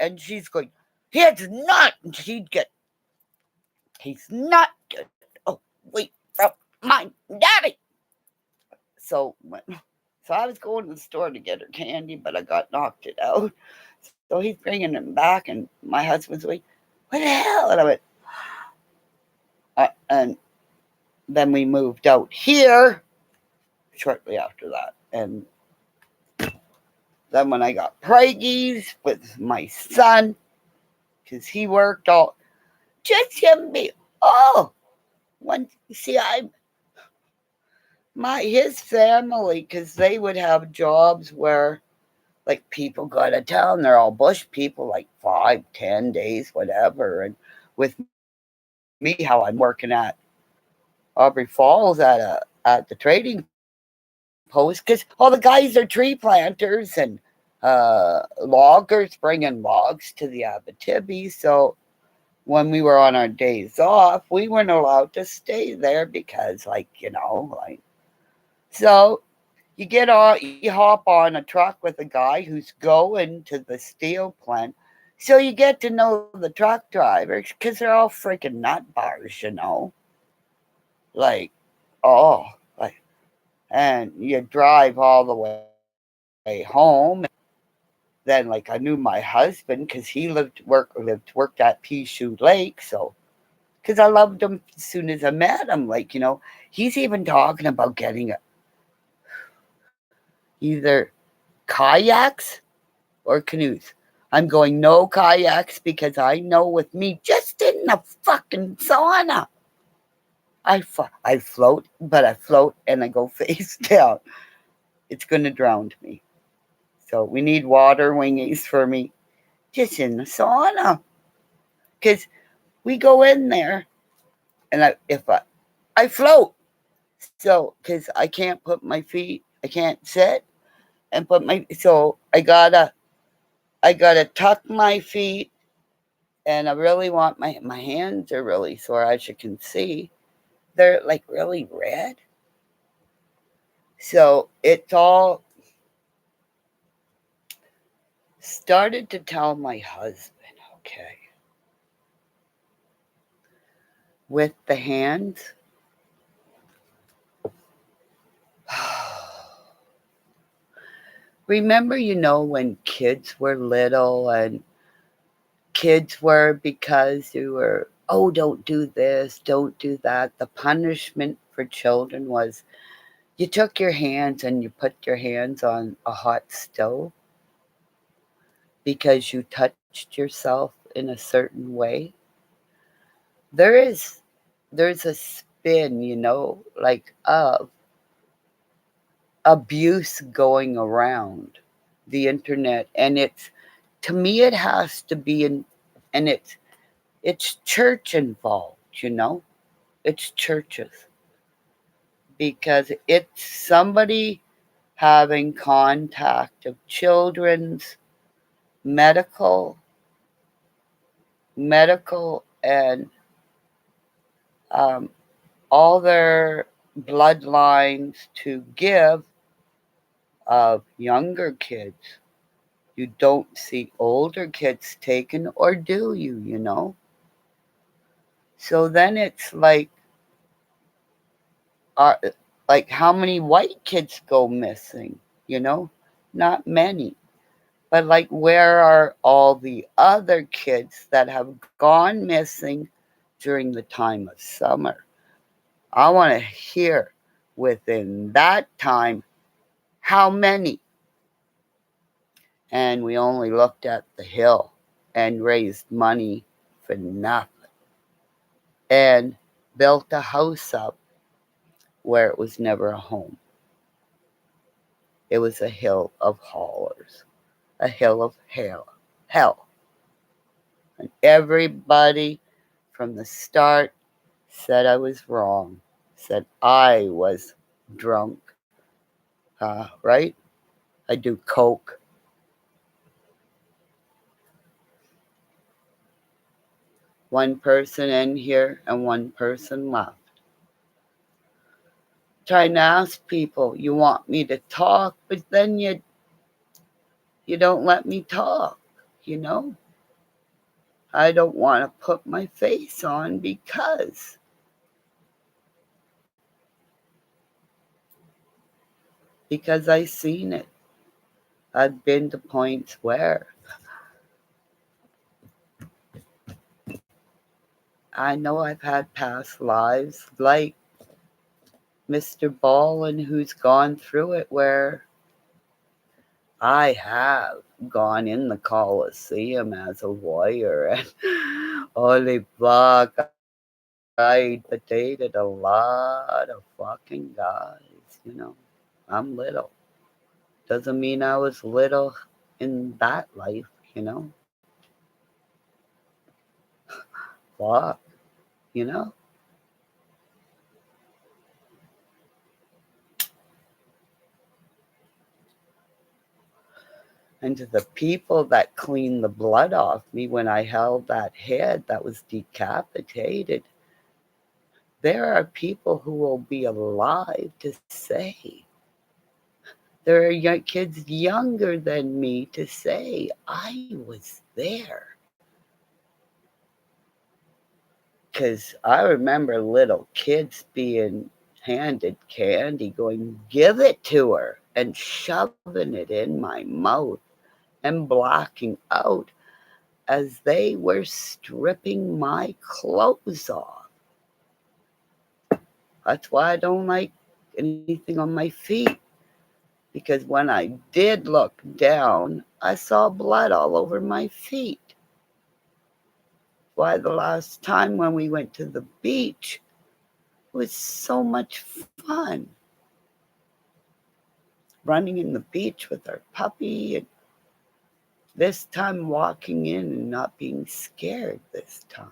S1: And she's going, "He's not!" And she'd get, "He's not good. Oh, wait, from my daddy." So, so I was going to the store to get her candy, but I got knocked it out. So he's bringing him back, and my husband's like, "What the hell?" And I went, and then we moved out here shortly after that. And then when I got preggies with my son, because he worked all, just him me. Oh, one, see, his family, because they would have jobs where, like, people go out of town. They're all bush people, like 5, 10 days, whatever. And with me, how I'm working at Aubrey Falls at the trading post, because all the guys are tree planters and loggers bringing logs to the Abitibi. So when we were on our days off, we weren't allowed to stay there because, like, like, so you hop on a truck with a guy who's going to the steel plant. So you get to know the truck drivers because they're all freaking nut bars. Like, oh, like, and you drive all the way home. Then, like, I knew my husband because he worked at Peachute Lake. So, because I loved him as soon as I met him. Like, he's even talking about getting either kayaks or canoes. I'm going, no kayaks, because I know with me just in the fucking sauna, I float, but I float and I go face down. It's going to drown me. So we need water wingies for me just in the sauna. Because we go in there, and I float. So, because I can't put my feet, I can't sit and so I gotta tuck my feet, and I really want my hands are really sore, as you can see. They're like really red. So it's all started to tell my husband, okay, with the hands. Remember, when kids were little, and kids were, because you were, oh, don't do this, don't do that. The punishment for children was you took your hands and you put your hands on a hot stove because you touched yourself in a certain way. There is there's a spin, like, of abuse going around the internet, and it's, to me, it has to be in, and it's church involved. It's churches, because it's somebody having contact of children's medical medical and, um, all their bloodlines to give of younger kids. You don't see older kids taken, or do you, you know? So then it's are, like how many white kids go missing, you know? Not many. But like, where are all the other kids that have gone missing during the time of summer? I want to hear within that time how many. And we only looked at the hill and raised money for nothing and built a house up where it was never a home. It was a hill of hollers, a hill of hell. And everybody from the start said I was wrong, said I was drunk, right? I do coke. One person in here and one person left. Trying to ask people, you want me to talk, but then you don't let me talk, you know? I don't want to put my face on because I seen it. I've been to points where I know I've had past lives like Mr. Ballin, who's gone through it, where I have gone in the Coliseum as a warrior, and holy fuck, I potated a lot of fucking guys, you know. I'm little. Doesn't mean I was little in that life, you know. Fuck, you know. And to the people that cleaned the blood off me when I held that head that was decapitated, there are people who will be alive to say. There are young kids younger than me to say, I was there. Because I remember little kids being handed candy, going, give it to her, and shoving it in my mouth and blacking out as they were stripping my clothes off. That's why I don't like anything on my feet. Because when I did look down, I saw blood all over my feet. Why the last time when we went to the beach, it was so much fun. Running in the beach with our puppy, and this time walking in and not being scared this time.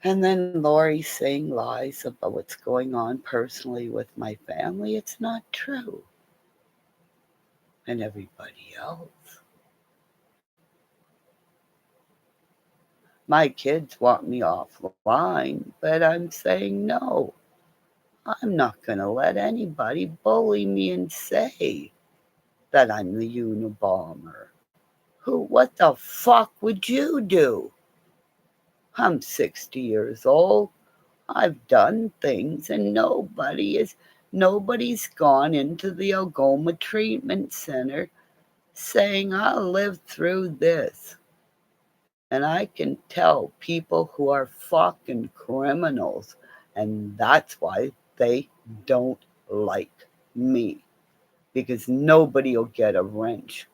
S1: And then Lori saying lies about what's going on personally with my family. It's not true. And everybody else. My kids want me offline, but I'm saying no. I'm not going to let anybody bully me and say that I'm the Unabomber. What the fuck would you do? I'm 60 years old. I've done things, and nobody's gone into the Algoma Treatment Center saying I'll live through this. And I can tell people who are fucking criminals, and that's why they don't like me, because nobody will get a wrench.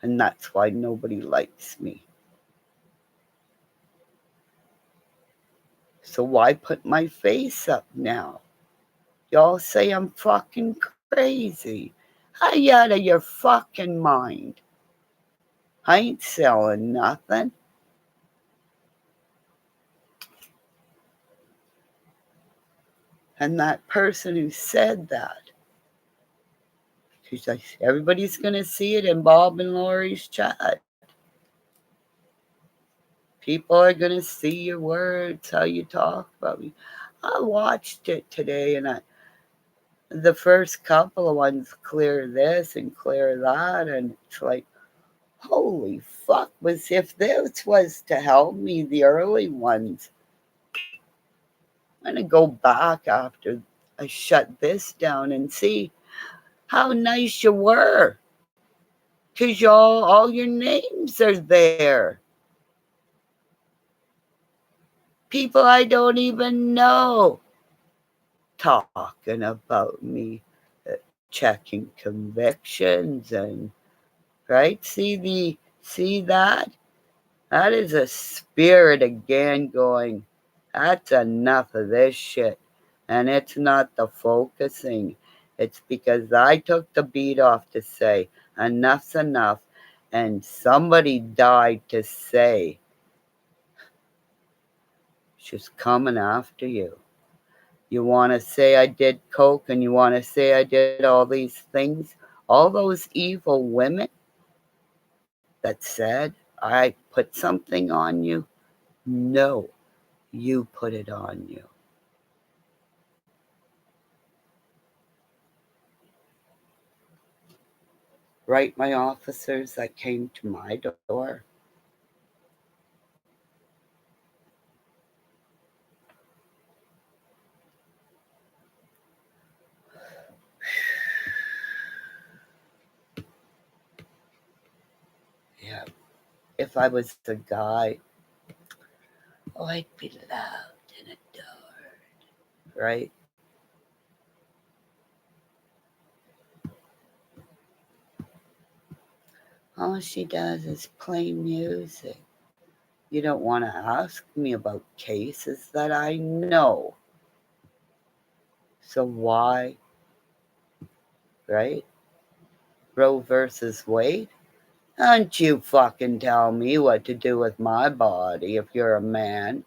S1: And that's why nobody likes me. So why put my face up now? Y'all say I'm fucking crazy. Are you out of your fucking mind? I ain't selling nothing. And that person who said that, Because everybody's going to see it in Bob and Lori's chat. People are going to see your words, how you talk about me. I watched it today, and the first couple of ones clear this and clear that, and it's like, holy fuck, was if this was to help me, the early ones, I'm going to go back after I shut this down and see how nice you were. Because all your names are there. People I don't even know talking about me, checking convictions and right. See that? That is a spirit again going. That's enough of this shit, and it's not the focusing. It's because I took the beat off to say enough's enough, and somebody died to say she's coming after you. You want to say I did coke and you want to say I did all these things, all those evil women that said I put something on you? No, you put it on you. Right, my officers that came to my door. Yeah, if I was a guy, oh, I'd be loud and adored, right? All she does is play music. You don't want to ask me about cases that I know. So why, right? Roe versus Wade? Don't you fucking tell me what to do with my body if you're a man.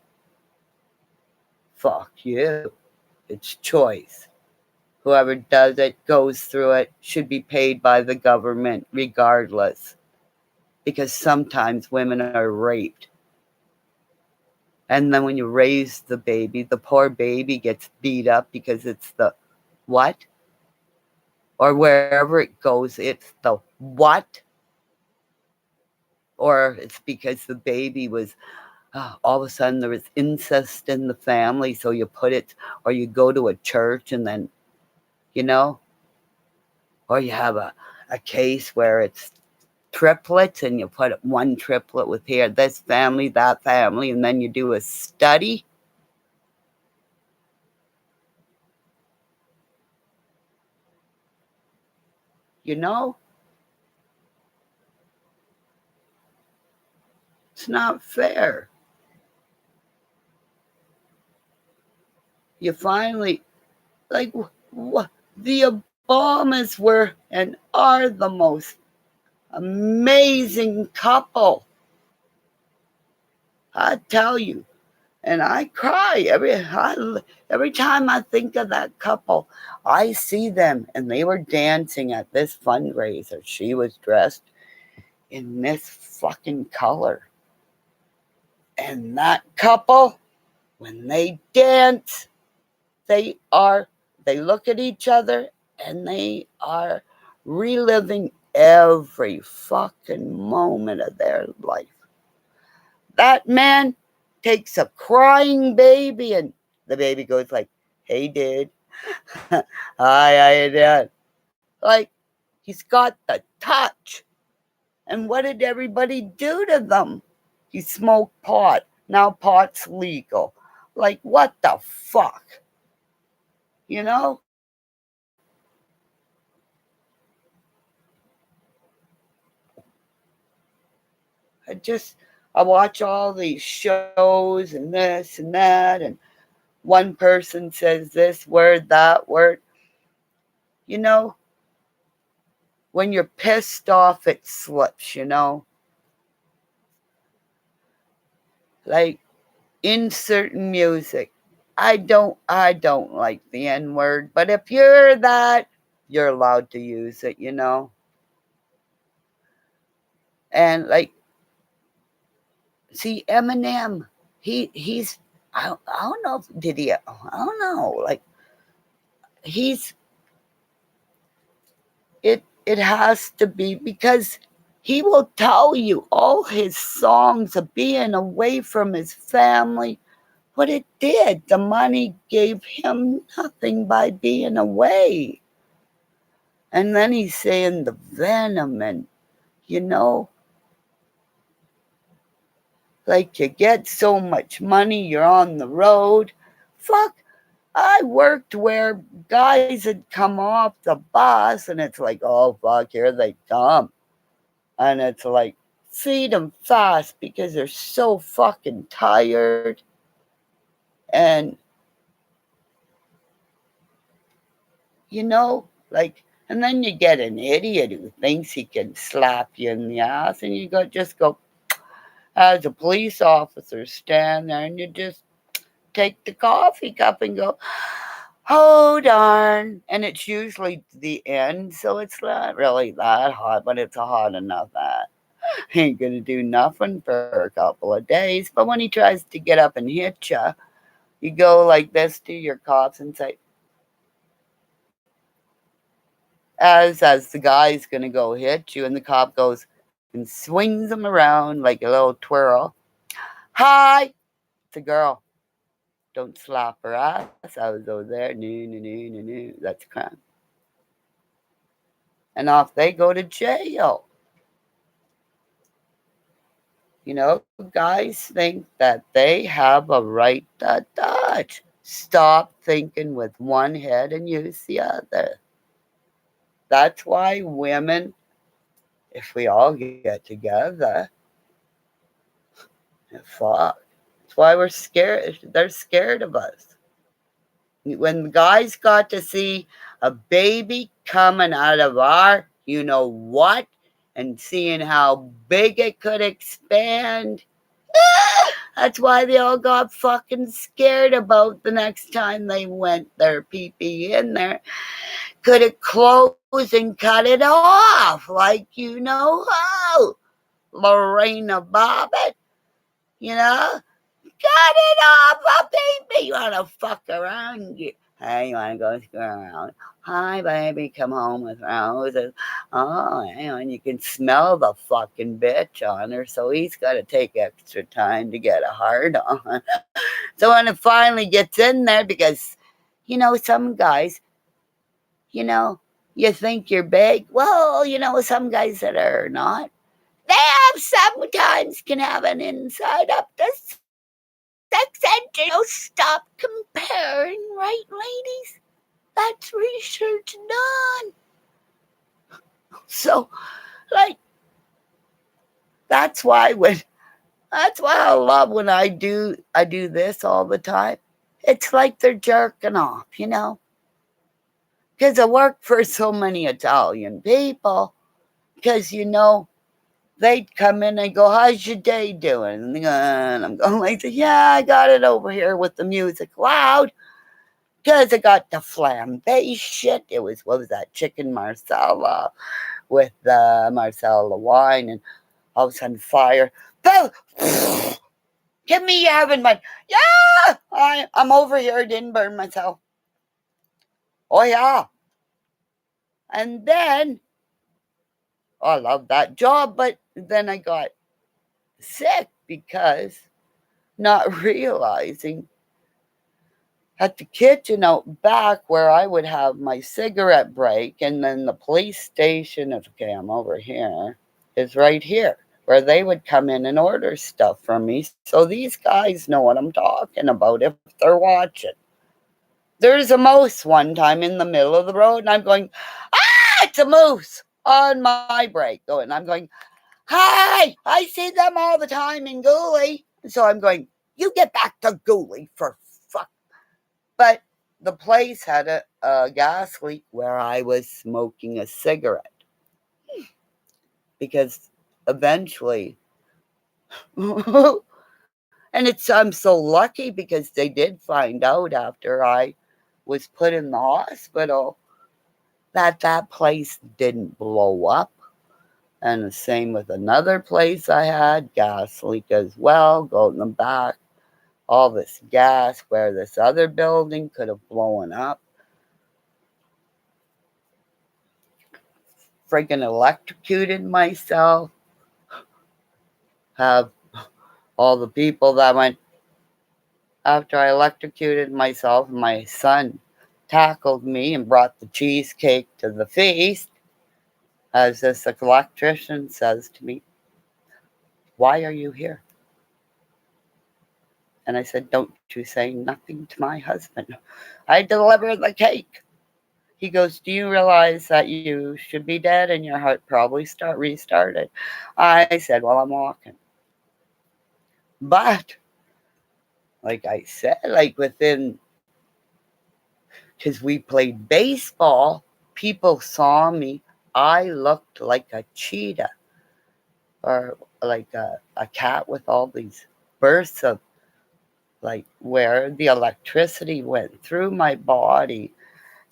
S1: Fuck you. It's choice. Whoever does it, goes through it, should be paid by the government regardless. Because sometimes women are raped. And then when you raise the baby, the poor baby gets beat up because it's the what? Or wherever it goes, it's the what? Or it's because the baby was, all of a sudden there was incest in the family, so you put it, or you go to a church and then, you know, or you have a case where it's triplets and you put one triplet with here, this family, that family, and then you do a study. You know, it's not fair. You finally, like, the Obamas were and are the most amazing couple. I tell you, and I cry every time I think of that couple. I see them, and they were dancing at this fundraiser. She was dressed in this fucking color, and that couple, when they dance, they are they look at each other and they are reliving every fucking moment of their life. That man takes a crying baby and the baby goes like, "Hey, dude, hi, how you doing?" Like, he's got the touch. And what did everybody do to them? He smoked pot. Now pot's legal. Like, what the fuck? You know? I watch all these shows and this and that, and one person says this word, that word. You know, when you're pissed off, it slips, you know? Like in certain music. I don't like the N word, but if you're that, you're allowed to use it, And like, see, Eminem, he's I don't know if did he I don't know, like he's it has to be because he will tell you all his songs of being away from his family. What it did, the money gave him nothing by being away. And then he's saying the venom and you know, like you get so much money, you're on the road. Fuck, I worked where guys had come off the bus and it's like, oh fuck, here they come. And it's like, feed them fast because they're so fucking tired. And, like, and then you get an idiot who thinks he can slap you in the ass and you just go, as a police officer, stand there and you just take the coffee cup and go, oh darn. And it's usually the end, so it's not really that hot, but it's hot enough that ain't gonna do nothing for a couple of days. But when he tries to get up and hit you go like this to your cops and say, as the guy's gonna go hit you, and the cop goes and swings him around like a little twirl. Hi, it's a girl. Don't slap her ass. I was over there. No, no, no, no, no. That's a crime. And off they go to jail. Guys think that they have a right to touch. Stop thinking with one head and use the other. That's why women, if we all get together, fuck. That's why we're scared. They're scared of us. When guys got to see a baby coming out of our, you know what, and seeing how big it could expand, that's why they all got fucking scared about the next time they went their pee-pee in there. Could it close and cut it off like you know how? Lorena Bobbitt, you know? Cut it off, a baby. You want to fuck around? Hey, you want to go screw around? Hi, baby, come home with roses. Oh, and you can smell the fucking bitch on her, so he's got to take extra time to get a hard on. So when it finally gets in there, because, some guys, you know, you think you're big. Well, some guys that are not, they have sometimes can have an inside up the sex engine. Stop comparing, right, ladies? That's research done. So, like, that's why I love when I do this all the time. It's like they're jerking off, because I work for so many Italian people. Because they'd come in and go, "How's your day doing?" And I'm going like, "Yeah, I got it over here with the music loud." Because I got the flambe shit. It was, what was that, chicken marsala with the marsala wine, and all of a sudden fire. Boom! Give me your oven, man. Yeah! I'm over here. I didn't burn myself. Oh, yeah. And then, I love that job, but then I got sick because not realizing at the kitchen out back where I would have my cigarette break, and then the police station, okay, I'm over here, is right here, where they would come in and order stuff from me. So these guys know what I'm talking about if they're watching. There's a moose one time in the middle of the road, and I'm going, it's a moose on my break. And I'm going, hi, I see them all the time in Gooley. So I'm going, you get back to Gooley for fuck. But the place had a gas leak where I was smoking a cigarette. Because eventually, and I'm so lucky because they did find out after I was put in the hospital that place didn't blow up. And the same with another place I had, gas leak as well, go in the back. All this gas where this other building could have blown up. Freaking electrocuted myself. Have all the people that went after I electrocuted myself, my son tackled me and brought the cheesecake to the feast. As this electrician says to me, "Why are you here?" And I said, "Don't you say nothing to my husband. I delivered the cake." He goes, "Do you realize that you should be dead and your heart probably restarted?" I said, "Well, I'm walking." But, like I said, like within, because we played baseball, people saw me. I looked like a cheetah or like a cat with all these bursts of, like, where the electricity went through my body.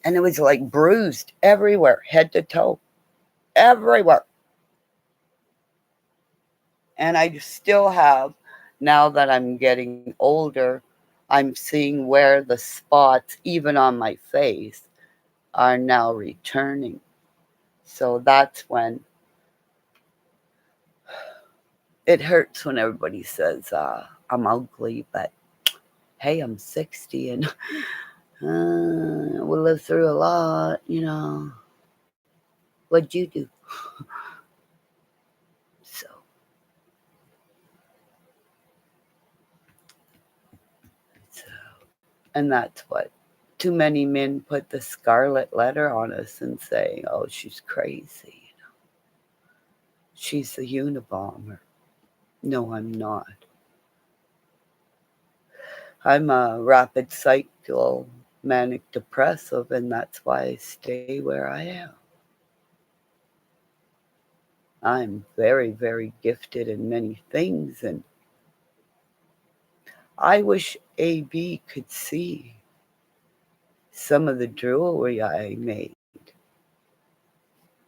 S1: And it was like bruised everywhere, head to toe, everywhere. And I still have, now that I'm getting older, I'm seeing where the spots, even on my face, are now returning. So that's when it hurts when everybody says I'm ugly, but hey, I'm 60 and we live through a lot, you know. What'd you do? So, so, and that's what too many men put the scarlet letter on us and say, "Oh, she's crazy. You know, she's a Unabomber." No, I'm not. I'm a rapid cycle manic depressive, and that's why I stay where I am. I'm very, very gifted in many things, and I wish AB could see some of the jewelry I made.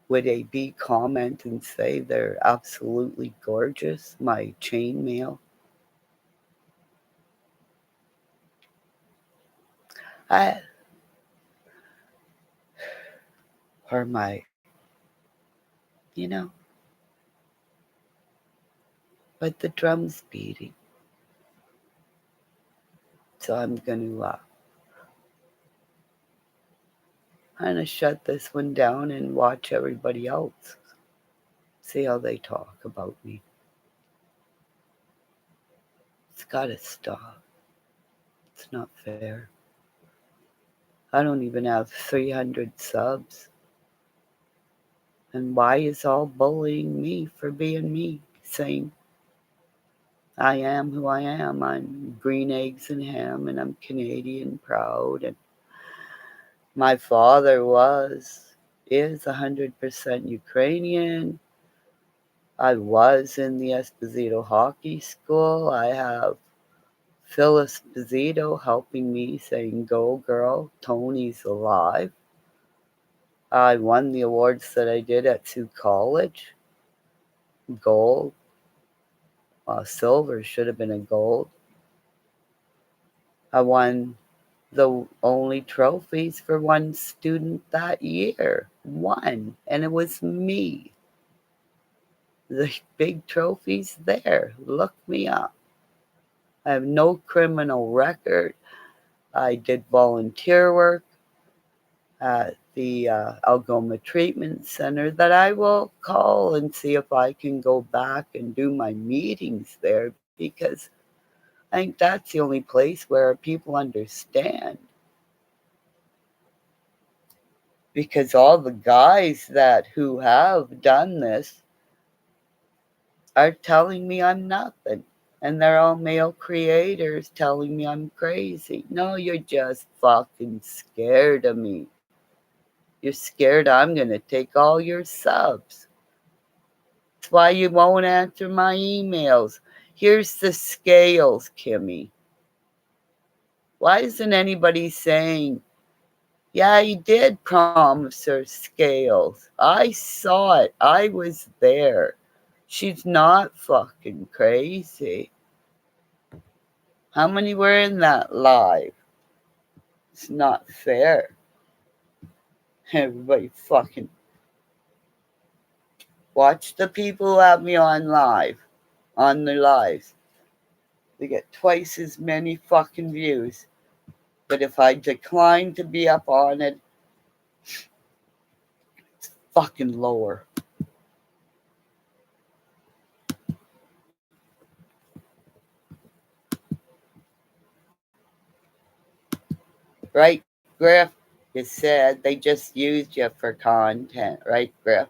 S1: Would AB comment and say they're absolutely gorgeous? My chainmail. I, or my, you know, but the drum's beating. So I'm going to kind of shut this one down and watch everybody else. See how they talk about me. It's got to stop. It's not fair. I don't even have 300 subs. And why is all bullying me for being me? Saying I am who I am. I'm green eggs and ham, and I'm Canadian proud. And my father is 100% Ukrainian. I was in the Esposito Hockey School. I have Phyllis Esposito helping me, saying, "Go, girl, Tony's alive." I won the awards that I did at Sioux College. Gold. Silver should have been a gold. I won the only trophies for one student that year. One. And it was me. The big trophies there. Look me up. I have no criminal record. I did volunteer work at the Algoma Treatment Center that I will call and see if I can go back and do my meetings there, because I think that's the only place where people understand. Because all the guys who have done this are telling me I'm nothing. And they're all male creators telling me I'm crazy. No, you're just fucking scared of me. You're scared I'm going to take all your subs. That's why you won't answer my emails. Here's the scales, Kimmy. Why isn't anybody saying Yeah, he did promise her scales. I saw it. I was there. She's not fucking crazy. How many were in that live? It's not fair. Everybody fucking watch the people who have me on their lives. They get twice as many fucking views. But if I decline to be up on it, it's fucking lower. Right, Griff? You said they just used you for content, right, Griff?